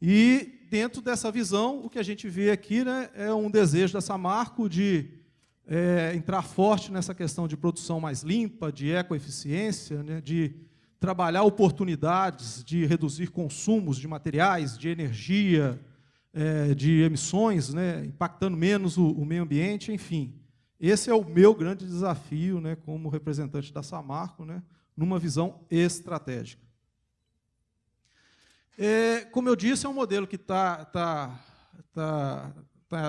E, dentro dessa visão, o que a gente vê aqui, né, é um desejo da Samarco de entrar forte nessa questão de produção mais limpa, de ecoeficiência, né, de trabalhar oportunidades de reduzir consumos de materiais, de energia, de emissões, né, impactando menos o meio ambiente, enfim. Esse é o meu grande desafio, né, como representante da Samarco, né, numa visão estratégica. Como eu disse, é um modelo que está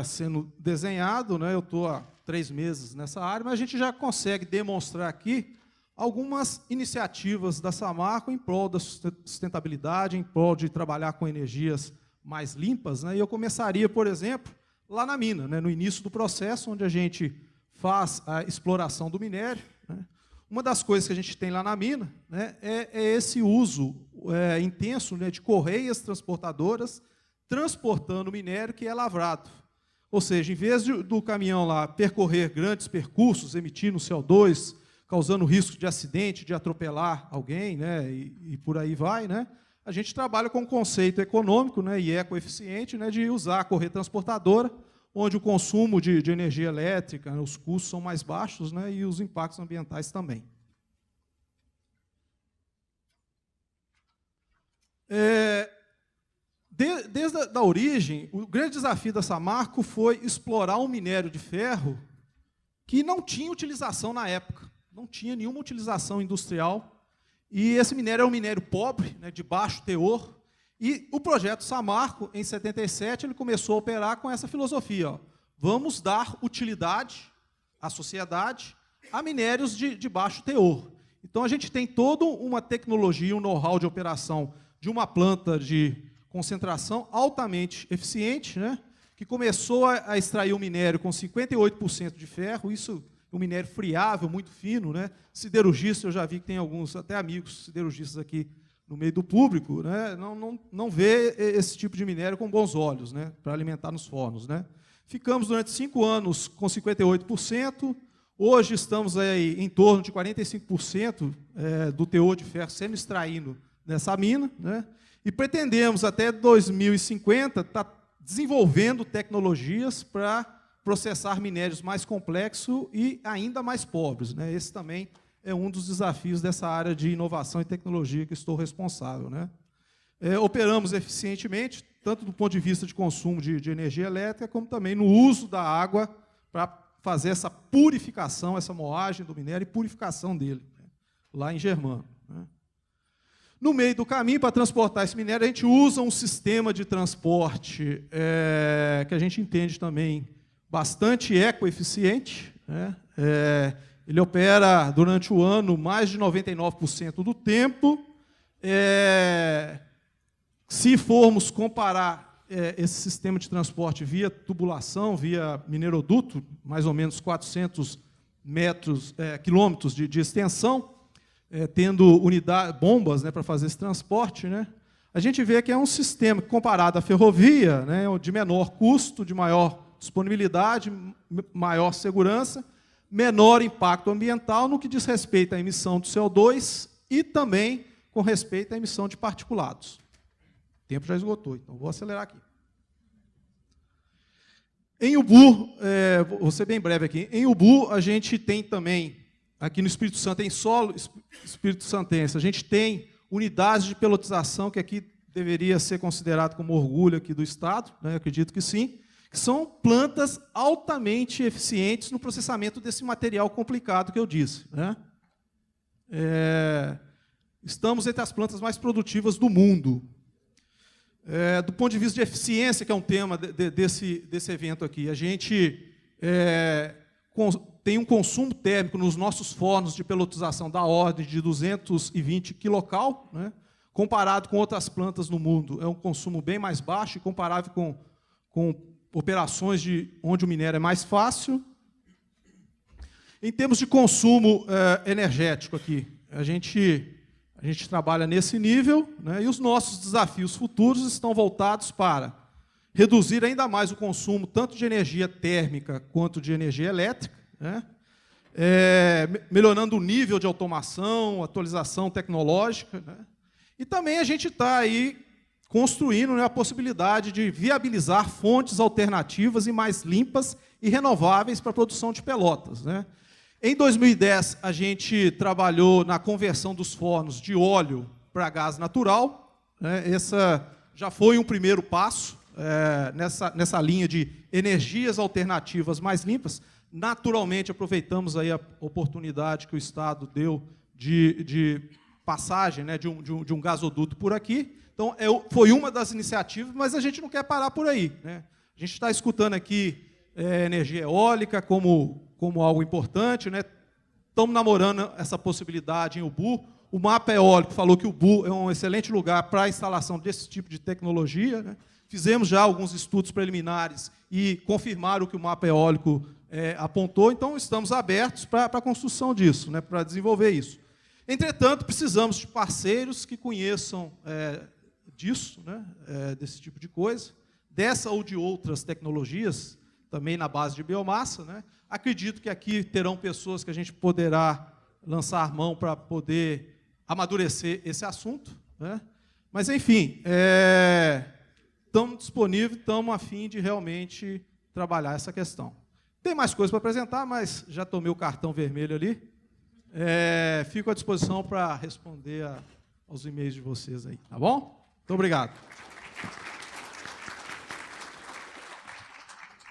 sendo desenhado, né? Eu estou há 3 meses nessa área, mas a gente já consegue demonstrar aqui algumas iniciativas da Samarco em prol da sustentabilidade, em prol de trabalhar com energias mais limpas. Né? E eu começaria, por exemplo, lá na mina, né? No início do processo, onde a gente faz a exploração do minério. Né? Uma das coisas que a gente tem lá na mina, né, é esse uso intenso, né, de correias transportadoras transportando o minério que é lavrado. Ou seja, em vez do caminhão lá percorrer grandes percursos, emitindo CO2, causando risco de acidente, de atropelar alguém, né, e por aí vai, né, a gente trabalha com um conceito econômico, né, e ecoeficiente, né, de usar a correia transportadora, onde o consumo de energia elétrica, né, os custos são mais baixos, né, e os impactos ambientais também. Desde a origem, o grande desafio da Samarco foi explorar um minério de ferro que não tinha utilização na época, não tinha nenhuma utilização industrial, E esse minério é um minério pobre, né, de baixo teor. E o projeto Samarco, em 77, ele começou a operar com essa filosofia. Ó, vamos dar utilidade à sociedade a minérios de baixo teor. Então, a gente tem toda uma tecnologia, um know-how de operação de uma planta de concentração altamente eficiente, né, que começou a extrair o minério com 58% de ferro, isso é um minério friável, muito fino, né? Siderurgista, eu já vi que tem alguns, até amigos siderurgistas aqui no meio do público, né? Não vê esse tipo de minério com bons olhos, né, para alimentar nos fornos, né? Ficamos durante 5 anos com 58%, hoje estamos aí em torno de 45% do teor de ferro sendo extraído nessa mina, né? E pretendemos, até 2050, estar desenvolvendo tecnologias para processar minérios mais complexos e ainda mais pobres, né? Esse também é um dos desafios dessa área de inovação e tecnologia que estou responsável, né? Operamos eficientemente, tanto do ponto de vista de consumo de energia elétrica, como também no uso da água para fazer essa purificação, essa moagem do minério e purificação dele, né, lá em Germano, né? No meio do caminho, para transportar esse minério, a gente usa um sistema de transporte que a gente entende também bastante ecoeficiente, né? Ele opera durante o ano mais de 99% do tempo. Se formos comparar esse sistema de transporte via tubulação, via mineroduto, mais ou menos 400 quilômetros de extensão, tendo bombas, né, para fazer esse transporte, né, a gente vê que é um sistema que, comparado à ferrovia, né, de menor custo, de maior disponibilidade, maior segurança, menor impacto ambiental no que diz respeito à emissão de CO2 e também com respeito à emissão de particulados. O tempo já esgotou, então vou acelerar aqui. Em Ubu, vou ser bem breve aqui, em Ubu a gente tem também, aqui no Espírito Santo, em solo Espírito Santense, a gente tem unidades de pelotização, que aqui deveria ser considerado como orgulho aqui do Estado, né, acredito que sim, que são plantas altamente eficientes no processamento desse material complicado que eu disse, né? Estamos entre as plantas mais produtivas do mundo. Do ponto de vista de eficiência, que é um tema desse evento aqui, a gente tem um consumo térmico nos nossos fornos de pelotização da ordem de 220 kcal, né? Comparado com outras plantas no mundo, é um consumo bem mais baixo e comparável com operações onde o minério é mais fácil. Em termos de consumo energético aqui, a gente trabalha nesse nível, né, e os nossos desafios futuros estão voltados para reduzir ainda mais o consumo, tanto de energia térmica quanto de energia elétrica, né, melhorando o nível de automação, atualização tecnológica, né, e também a gente está aí construindo, né, a possibilidade de viabilizar fontes alternativas e mais limpas e renováveis para a produção de pelotas, né. Em 2010, a gente trabalhou na conversão dos fornos de óleo para gás natural, né. Essa já foi um primeiro passo nessa linha de energias alternativas mais limpas. Naturalmente, aproveitamos aí a oportunidade que o Estado deu de passagem, né, de um gasoduto por aqui. Então, foi uma das iniciativas, mas a gente não quer parar por aí, né? A gente está escutando aqui energia eólica como algo importante, né? Estamos namorando essa possibilidade em Ubu. O mapa eólico falou que o Ubu é um excelente lugar para a instalação desse tipo de tecnologia, né? Fizemos já alguns estudos preliminares e confirmaram o que o mapa eólico apontou, então estamos abertos para a construção disso, né? Para desenvolver isso. Entretanto, precisamos de parceiros que conheçam disso, né? Desse tipo de coisa, dessa ou de outras tecnologias, também na base de biomassa, né? Acredito que aqui terão pessoas que a gente poderá lançar mão para poder amadurecer esse assunto, né? Mas, enfim, estamos disponíveis, estamos a fim de realmente trabalhar essa questão. Tem mais coisas para apresentar, mas já tomei o cartão vermelho ali. Fico à disposição para responder aos e-mails de vocês aí, tá bom? Muito obrigado.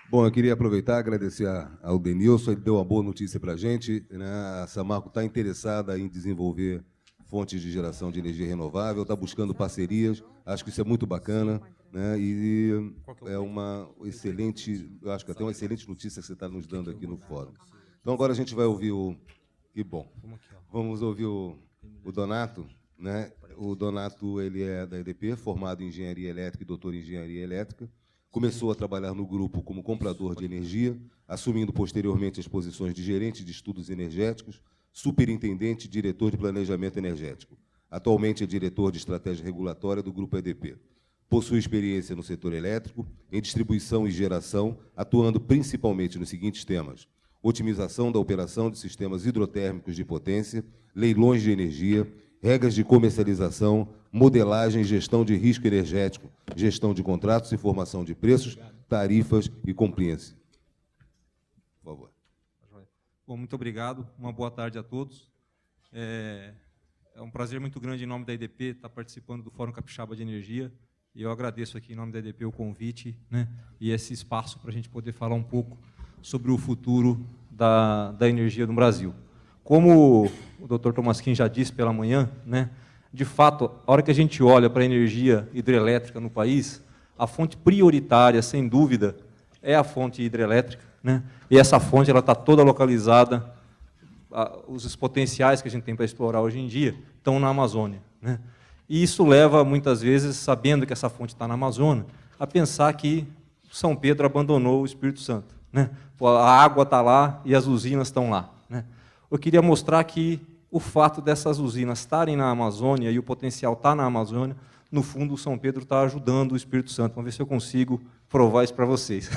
Bom, eu queria aproveitar e agradecer ao Denilson, ele deu uma boa notícia para a gente, né? A Samarco está interessada em desenvolver fontes de geração de energia renovável, está buscando parcerias, acho que isso é muito bacana, né? E é uma excelente, eu acho que até uma excelente notícia que você está nos dando aqui no fórum. Então agora a gente vai ouvir o... Que bom. Vamos ouvir o Donato, né? O Donato, ele é da EDP, formado em Engenharia Elétrica e doutor em Engenharia Elétrica. Começou a trabalhar no grupo como comprador de energia, assumindo posteriormente as posições de gerente de estudos energéticos, superintendente e diretor de planejamento energético. Atualmente é diretor de estratégia regulatória do grupo EDP. Possui experiência no setor elétrico, em distribuição e geração, atuando principalmente nos seguintes temas: otimização da operação de sistemas hidrotérmicos de potência, leilões de energia, regras de comercialização, modelagem e gestão de risco energético, gestão de contratos e formação de preços, tarifas e compliance. Por favor. Bom, muito obrigado. Uma boa tarde a todos. É um prazer muito grande, em nome da EDP, estar participando do Fórum Capixaba de Energia. E eu agradeço aqui, em nome da EDP, o convite, né, e esse espaço para a gente poder falar um pouco sobre o futuro da energia no Brasil. Como o Dr. Tomasquim já disse pela manhã, né, de fato, a hora que a gente olha para a energia hidrelétrica no país, a fonte prioritária, sem dúvida, é a fonte hidrelétrica, né, e essa fonte está toda localizada, os potenciais que a gente tem para explorar hoje em dia estão na Amazônia, né. E isso leva, muitas vezes, sabendo que essa fonte está na Amazônia, a pensar que São Pedro abandonou o Espírito Santo, né? A água está lá e as usinas estão lá, né? Eu queria mostrar que o fato dessas usinas estarem na Amazônia e o potencial está na Amazônia, no fundo, o São Pedro está ajudando o Espírito Santo. Vamos ver se eu consigo provar isso para vocês.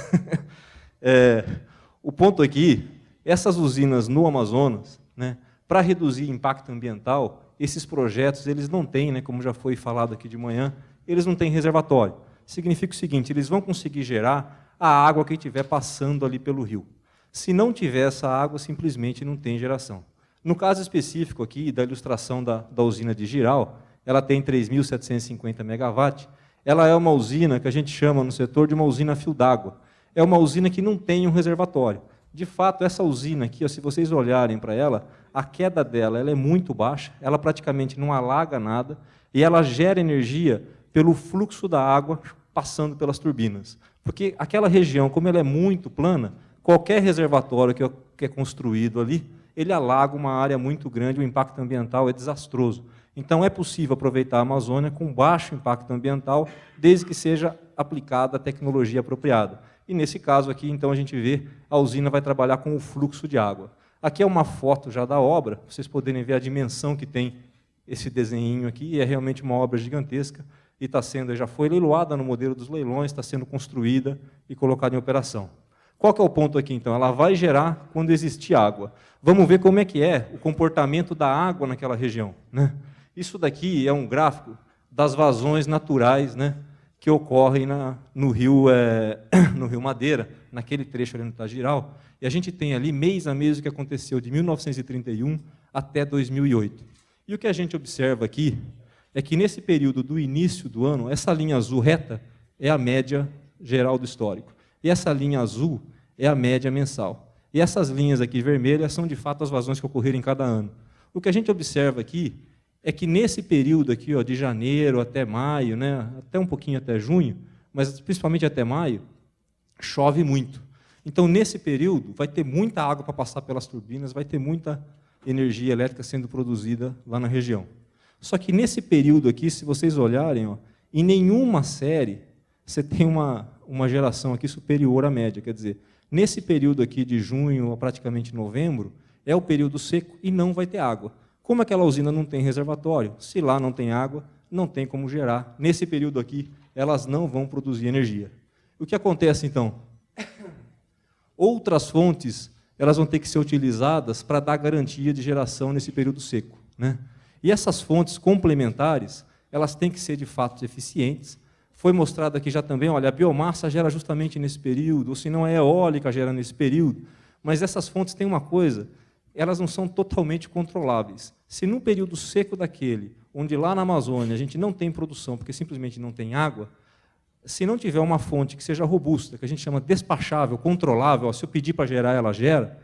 O ponto aqui, essas usinas no Amazonas, né, para reduzir impacto ambiental, esses projetos, eles não têm, né, como já foi falado aqui de manhã, eles não têm reservatório. Significa o seguinte, eles vão conseguir gerar a água que estiver passando ali pelo rio. Se não tiver essa água, simplesmente não tem geração. No caso específico aqui, da ilustração da usina de Jirau, ela tem 3.750 megawatts, ela é uma usina que a gente chama no setor de uma usina a fio d'água. É uma usina que não tem um reservatório. De fato, essa usina aqui, se vocês olharem para ela, a queda dela ela é muito baixa, ela praticamente não alaga nada, e ela gera energia pelo fluxo da água passando pelas turbinas. Porque aquela região, como ela é muito plana, qualquer reservatório que é construído ali, ele alaga uma área muito grande, o impacto ambiental é desastroso. Então, é possível aproveitar a Amazônia com baixo impacto ambiental, desde que seja aplicada a tecnologia apropriada. E, nesse caso aqui, então, a gente vê a usina vai trabalhar com o fluxo de água. Aqui é uma foto já da obra, para vocês poderem ver a dimensão que tem esse desenhinho aqui, é realmente uma obra gigantesca, e já foi leiloada no modelo dos leilões, está sendo construída e colocada em operação. Qual que é o ponto aqui, então? Ela vai gerar quando existir água. Vamos ver como é que é o comportamento da água naquela região, né? Isso daqui é um gráfico das vazões naturais, né, que ocorrem no rio Madeira, naquele trecho ali no Tajiral, e a gente tem ali, mês a mês, o que aconteceu de 1931 até 2008. E o que a gente observa aqui é que, nesse período do início do ano, essa linha azul reta é a média geral do histórico. E essa linha azul é a média mensal. E essas linhas aqui vermelhas são, de fato, as vazões que ocorreram em cada ano. O que a gente observa aqui é que, nesse período aqui, ó, de janeiro até maio, né, até um pouquinho até junho, mas principalmente até maio, chove muito. Então, nesse período, vai ter muita água para passar pelas turbinas, vai ter muita energia elétrica sendo produzida lá na região. Só que, nesse período aqui, se vocês olharem, ó, em nenhuma série você tem uma geração aqui superior à média. Quer dizer, nesse período aqui de junho a praticamente novembro, é o período seco e não vai ter água. Como aquela usina não tem reservatório, se lá não tem água, não tem como gerar. Nesse período aqui, elas não vão produzir energia. O que acontece, então? Outras fontes elas vão ter que ser utilizadas para dar garantia de geração nesse período seco, né? E essas fontes complementares, elas têm que ser, de fato, eficientes. Foi mostrado aqui já também, olha, a biomassa gera justamente nesse período, ou se não a eólica gera nesse período, mas essas fontes têm uma coisa, elas não são totalmente controláveis. Se num período seco daquele, onde lá na Amazônia a gente não tem produção, porque simplesmente não tem água, se não tiver uma fonte que seja robusta, que a gente chama despachável, controlável, se eu pedir para gerar, ela gera,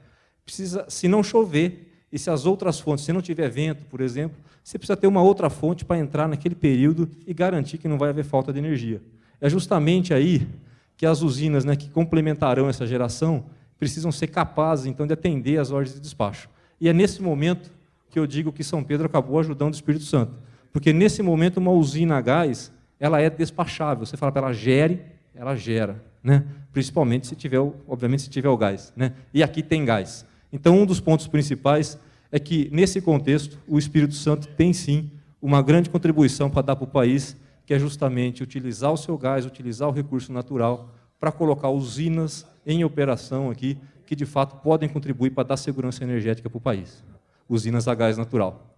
se não chover, e se as outras fontes, se não tiver vento, por exemplo, você precisa ter uma outra fonte para entrar naquele período e garantir que não vai haver falta de energia. É justamente aí que as usinas, né, que complementarão essa geração precisam ser capazes, então, de atender às ordens de despacho. E é nesse momento que eu digo que São Pedro acabou ajudando o Espírito Santo. Porque, nesse momento, uma usina a gás, ela é despachável. Você fala para ela gere, ela gera, né? Principalmente, se tiver, obviamente, se tiver o gás, né? E aqui tem gás. Então, um dos pontos principais é que, nesse contexto, o Espírito Santo tem, sim, uma grande contribuição para dar para o país, que é justamente utilizar o seu gás, utilizar o recurso natural para colocar usinas em operação aqui, que, de fato, podem contribuir para dar segurança energética para o país. Usinas a gás natural.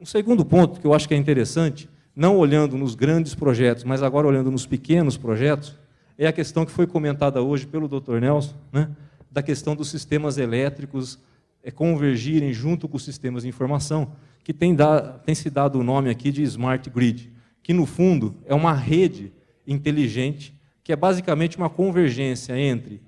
Um segundo ponto que eu acho que é interessante, não olhando nos grandes projetos, mas agora olhando nos pequenos projetos, é a questão que foi comentada hoje pelo Dr. Nelson, né, da questão dos sistemas elétricos convergirem junto com os sistemas de informação, que tem se dado o nome aqui de Smart Grid, que, no fundo, é uma rede inteligente, que é basicamente uma convergência entre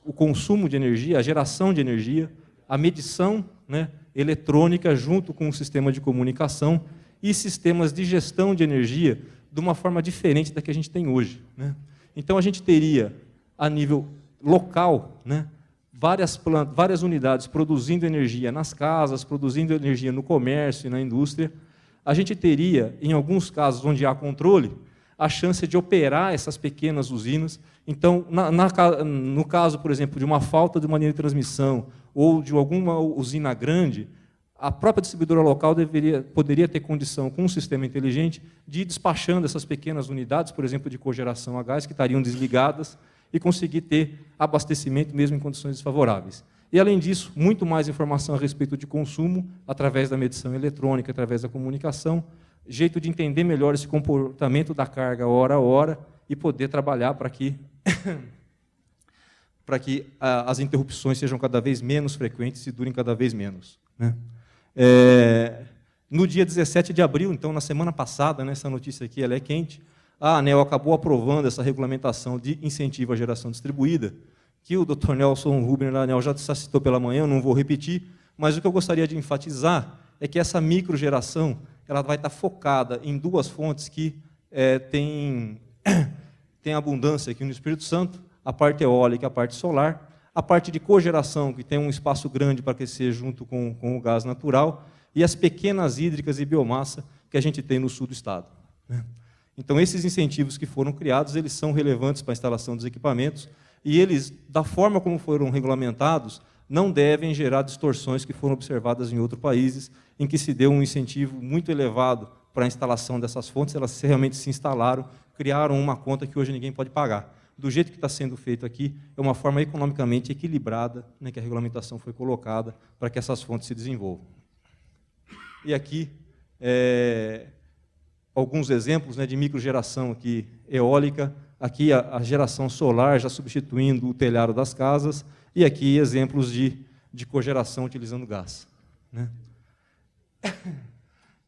o consumo de energia, a geração de energia, a medição, né, eletrônica junto com o sistema de comunicação e sistemas de gestão de energia de uma forma diferente da que a gente tem hoje, né? Então, a gente teria, a nível local, né, várias unidades produzindo energia nas casas, produzindo energia no comércio e na indústria. A gente teria, em alguns casos onde há controle, a chance de operar essas pequenas usinas. Então, no caso, por exemplo, de uma falta de uma linha de transmissão ou de alguma usina grande, a própria distribuidora local poderia ter condição, com um sistema inteligente, de ir despachando essas pequenas unidades, por exemplo, de cogeração a gás, que estariam desligadas, e conseguir ter abastecimento mesmo em condições desfavoráveis. E, além disso, muito mais informação a respeito de consumo, através da medição eletrônica, através da comunicação, jeito de entender melhor esse comportamento da carga hora a hora e poder trabalhar para que as interrupções sejam cada vez menos frequentes e durem cada vez menos, né? No dia 17 de abril, então, na semana passada, né, essa notícia aqui ela é quente, a ANEEL acabou aprovando essa regulamentação de incentivo à geração distribuída, que o Dr. Nelson Rubner da ANEEL já citou pela manhã, eu não vou repetir, mas o que eu gostaria de enfatizar é que essa microgeração ela vai estar focada em duas fontes que têm abundância aqui no Espírito Santo, a parte eólica e a parte solar, a parte de cogeração, que tem um espaço grande para crescer junto com o gás natural, e as pequenas hídricas e biomassa que a gente tem no sul do estado, né? Então, esses incentivos que foram criados, eles são relevantes para a instalação dos equipamentos, e eles, da forma como foram regulamentados, não devem gerar distorções que foram observadas em outros países, em que se deu um incentivo muito elevado para a instalação dessas fontes, elas realmente se instalaram, criaram uma conta que hoje ninguém pode pagar. Do jeito que está sendo feito aqui, é uma forma economicamente equilibrada, né, que a regulamentação foi colocada para que essas fontes se desenvolvam. E aqui, alguns exemplos, né, de microgeração aqui, eólica, aqui a geração solar já substituindo o telhado das casas, e aqui exemplos de cogeração utilizando gás, né?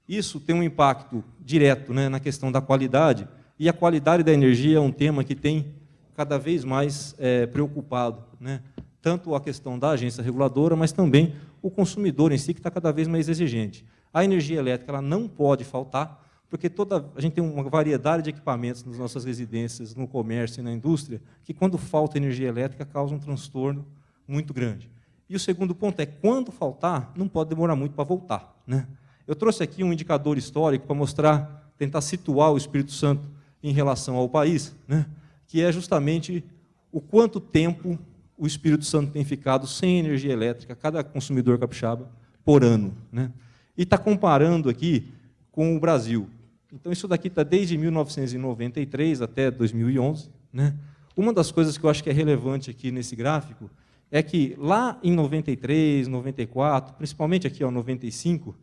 Isso tem um impacto direto, né, na questão da qualidade, e a qualidade da energia é um tema que tem cada vez mais preocupado, né, tanto a questão da agência reguladora, mas também o consumidor em si, que está cada vez mais exigente. A energia elétrica ela não pode faltar, porque a gente tem uma variedade de equipamentos nas nossas residências, no comércio e na indústria, que, quando falta energia elétrica, causa um transtorno muito grande. E o segundo ponto é, quando faltar, não pode demorar muito para voltar, né? Eu trouxe aqui um indicador histórico para mostrar, tentar situar o Espírito Santo em relação ao país, né, que é justamente o quanto tempo o Espírito Santo tem ficado sem energia elétrica, cada consumidor capixaba, por ano, né? E está comparando aqui com o Brasil. Então, isso daqui está desde 1993 até 2011, né? Uma das coisas que eu acho que é relevante aqui nesse gráfico é que, lá em 93, 94, principalmente aqui, 95,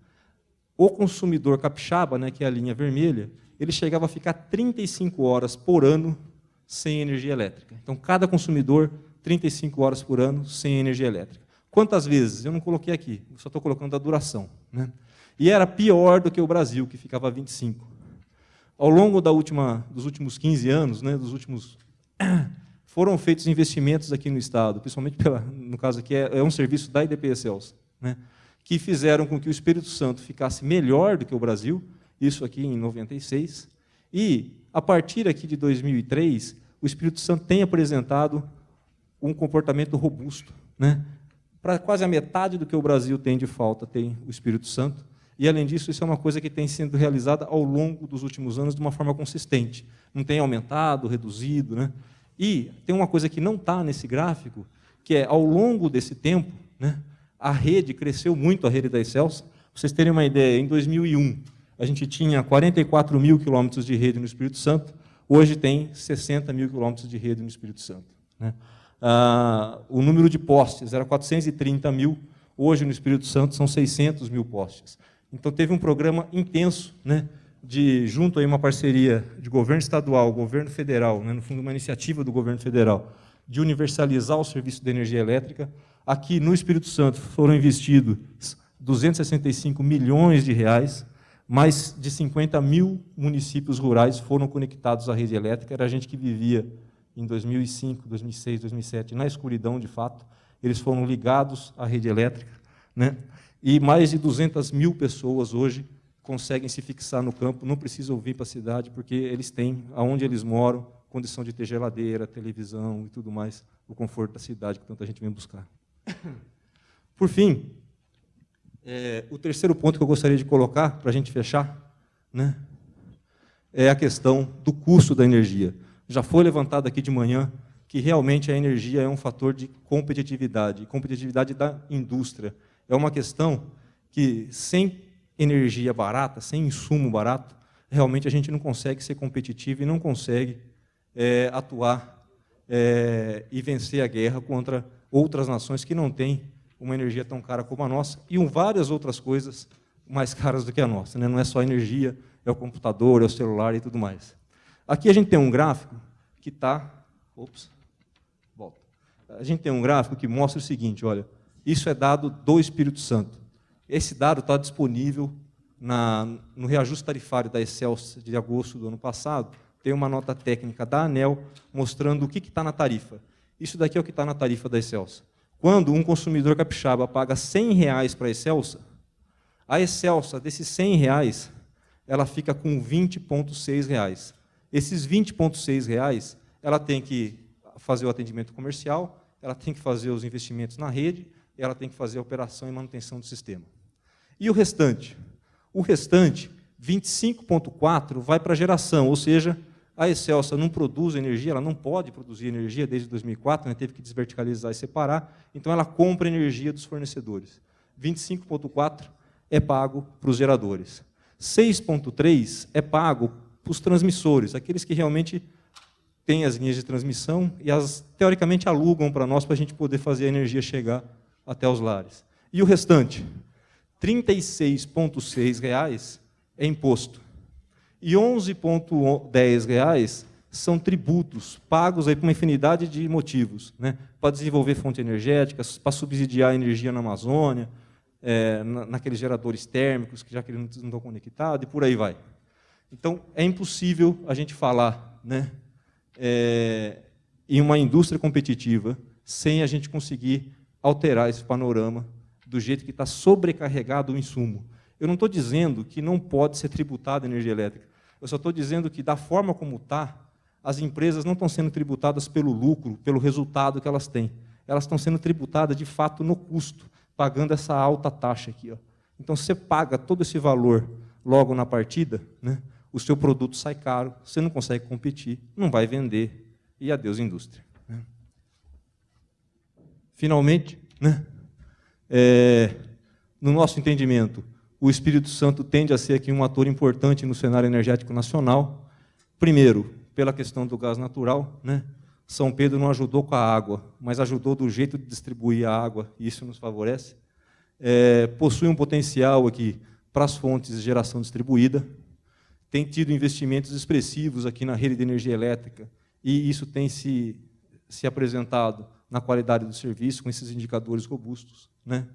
o consumidor capixaba, né, que é a linha vermelha, ele chegava a ficar 35 horas por ano sem energia elétrica. Então, cada consumidor, 35 horas por ano sem energia elétrica. Quantas vezes? Eu não coloquei aqui, só estou colocando a duração, né? E era pior do que o Brasil, que ficava 25. Ao longo dos últimos 15 anos, né, foram feitos investimentos aqui no Estado, principalmente, no caso aqui, é um serviço da IDPSELS, né, que fizeram com que o Espírito Santo ficasse melhor do que o Brasil, isso aqui em 96, e, a partir aqui de 2003, o Espírito Santo tem apresentado um comportamento robusto, né? Para quase a metade do que o Brasil tem de falta, tem o Espírito Santo, e, além disso, isso é uma coisa que tem sido realizada ao longo dos últimos anos de uma forma consistente, não tem aumentado, reduzido, né? E tem uma coisa que não está nesse gráfico, que é, ao longo desse tempo, né, a rede cresceu muito, a rede da Excelsa. Para vocês terem uma ideia, em 2001, a gente tinha 44 mil quilômetros de rede no Espírito Santo, hoje tem 60 mil quilômetros de rede no Espírito Santo, né? O número de postes era 430 mil, hoje no Espírito Santo são 600 mil postes. Então, teve um programa intenso, né, junto a uma parceria de governo estadual, governo federal, né, no fundo, uma iniciativa do governo federal, de universalizar o serviço de energia elétrica. Aqui, no Espírito Santo, foram investidos 265 milhões de reais, mais de 50 mil municípios rurais foram conectados à rede elétrica. Era gente que vivia em 2005, 2006, 2007, na escuridão, de fato. Eles foram ligados à rede elétrica, né? E mais de 200 mil pessoas hoje conseguem se fixar no campo, não precisam vir para a cidade, porque eles têm, aonde eles moram, condição de ter geladeira, televisão e tudo mais, o conforto da cidade que tanta gente vem buscar. Por fim, o terceiro ponto que eu gostaria de colocar, para a gente fechar, né, é a questão do custo da energia. Já foi levantado aqui de manhã que realmente a energia é um fator de competitividade da indústria. É uma questão que, sem energia barata, sem insumo barato, realmente a gente não consegue ser competitivo e não consegue atuar e vencer a guerra contra outras nações que não têm uma energia tão cara como a nossa e várias outras coisas mais caras do que a nossa, né? Não é só a energia, é o computador, é o celular e tudo mais. Aqui a gente tem um gráfico que está... volta. A gente tem um gráfico que mostra o seguinte, olha, isso é dado do Espírito Santo. Esse dado está disponível no reajuste tarifário da Excelsa de agosto do ano passado. Tem uma nota técnica da ANEEL mostrando o que está na tarifa. Isso daqui é o que está na tarifa da Excelsa. Quando um consumidor capixaba paga R$100 para a Excelsa, desses R$100, ela fica com R$20,6. Esses R$20,6, ela tem que fazer o atendimento comercial, ela tem que fazer os investimentos na rede, e ela tem que fazer a operação e manutenção do sistema. E o restante? O restante, 25,4, vai para a geração, ou seja, a Excelsa não produz energia, ela não pode produzir energia desde 2004, né, teve que desverticalizar e separar, então ela compra energia dos fornecedores. 25,4 é pago para os geradores. 6,3 é pago para os transmissores, aqueles que realmente têm as linhas de transmissão e teoricamente alugam para nós para a gente poder fazer a energia chegar até os lares. E o restante? R$36,6 é imposto. E R$11,10 são tributos pagos aí por uma infinidade de motivos, né? Para desenvolver fontes energéticas, para subsidiar a energia na Amazônia, naqueles geradores térmicos, que já que eles não estão conectados, e por aí vai. Então, é impossível a gente falar, né, em uma indústria competitiva sem a gente conseguir alterar esse panorama do jeito que está sobrecarregado o insumo. Eu não estou dizendo que não pode ser tributada a energia elétrica. Eu só estou dizendo que, da forma como está, as empresas não estão sendo tributadas pelo lucro, pelo resultado que elas têm. Elas estão sendo tributadas, de fato, no custo, pagando essa alta taxa aqui, ó. Então, se você paga todo esse valor logo na partida, né, o seu produto sai caro, você não consegue competir, não vai vender, e adeus indústria. Né? Finalmente, né, no nosso entendimento, o Espírito Santo tende a ser aqui um ator importante no cenário energético nacional. Primeiro, pela questão do gás natural, né? São Pedro não ajudou com a água, mas ajudou do jeito de distribuir a água, e isso nos favorece. Possui um potencial aqui para as fontes de geração distribuída, tem tido investimentos expressivos aqui na rede de energia elétrica, e isso tem se apresentado na qualidade do serviço, com esses indicadores robustos, né?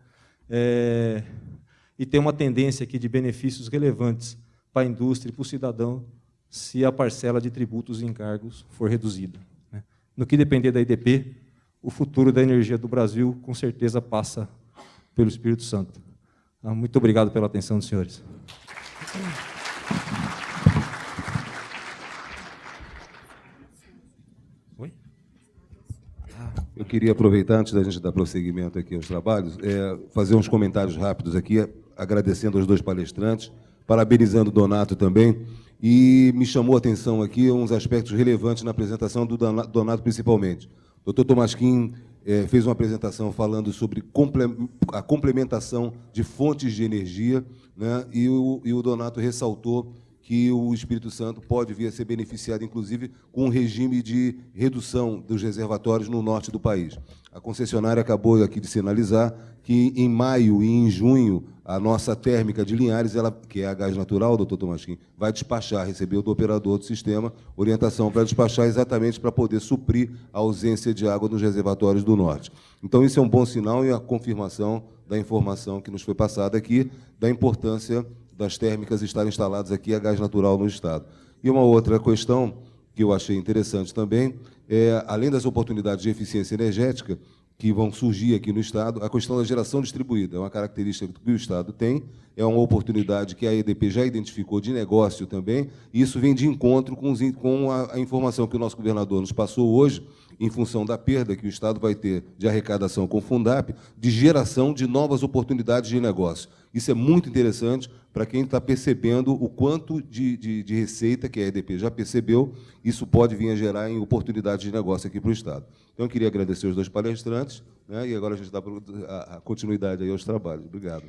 E tem uma tendência aqui de benefícios relevantes para a indústria e para o cidadão se a parcela de tributos e encargos for reduzida. Né? No que depender da EDP, o futuro da energia do Brasil, com certeza, passa pelo Espírito Santo. Muito obrigado pela atenção dos senhores. Eu queria aproveitar, antes da gente dar prosseguimento aqui aos trabalhos, fazer uns comentários rápidos aqui, agradecendo aos dois palestrantes, parabenizando o Donato também, e me chamou a atenção aqui uns aspectos relevantes na apresentação do Donato, principalmente. O Dr. Tomasquim fez uma apresentação falando sobre a complementação de fontes de energia, né, e o Donato ressaltou que o Espírito Santo pode vir a ser beneficiado, inclusive, com um regime de redução dos reservatórios no norte do país. A concessionária acabou aqui de sinalizar que, em maio e em junho, a nossa térmica de Linhares, que é a gás natural, doutor Tomasquim, vai despachar, recebeu do operador do sistema orientação para despachar exatamente para poder suprir a ausência de água nos reservatórios do norte. Então, isso é um bom sinal e a confirmação da informação que nos foi passada aqui, da importância das térmicas estarem instaladas aqui a gás natural no Estado. E uma outra questão que eu achei interessante também além das oportunidades de eficiência energética que vão surgir aqui no Estado, a questão da geração distribuída é uma característica que o Estado tem, é uma oportunidade que a EDP já identificou de negócio também, e isso vem de encontro com a informação que o nosso governador nos passou hoje, em função da perda que o Estado vai ter de arrecadação com o Fundap, de geração de novas oportunidades de negócio. Isso é muito interessante para quem está percebendo o quanto de receita que a EDP já percebeu, isso pode vir a gerar em oportunidades de negócio aqui para o Estado. Então, eu queria agradecer os dois palestrantes, né, e agora a gente dá a continuidade aí aos trabalhos. Obrigado.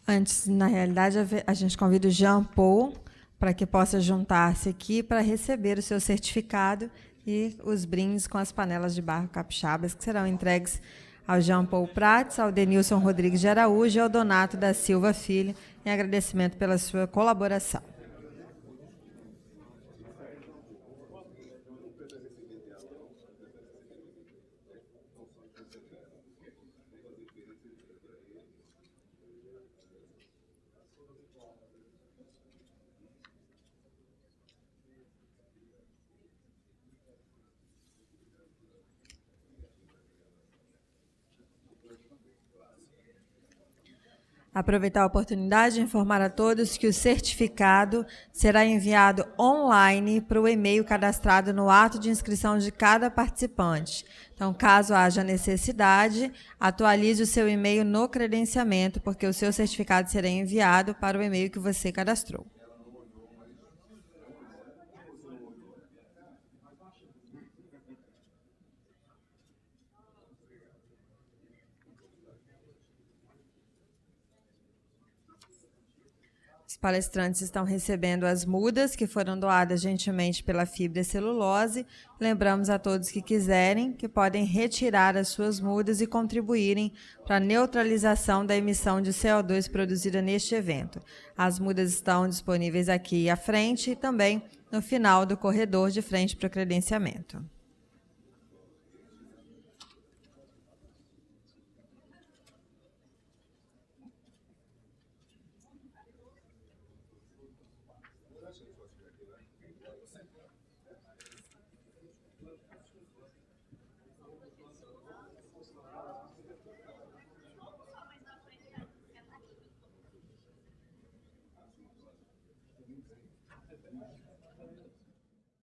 Antes, na realidade, a gente convida o Jean Paul para que possa juntar-se aqui para receber o seu certificado e os brindes com as panelas de barro capixabas, que serão entregues ao Jean Paul Prates, ao Denilson Rodrigues de Araújo e ao Donato da Silva Filho, em agradecimento pela sua colaboração. Aproveitar a oportunidade de informar a todos que o certificado será enviado online para o e-mail cadastrado no ato de inscrição de cada participante. Então, caso haja necessidade, atualize o seu e-mail no credenciamento, porque o seu certificado será enviado para o e-mail que você cadastrou. Os palestrantes estão recebendo as mudas que foram doadas gentilmente pela Fibra Celulose. Lembramos a todos que quiserem que podem retirar as suas mudas e contribuírem para a neutralização da emissão de CO2 produzida neste evento. As mudas estão disponíveis aqui à frente e também no final do corredor de frente para o credenciamento.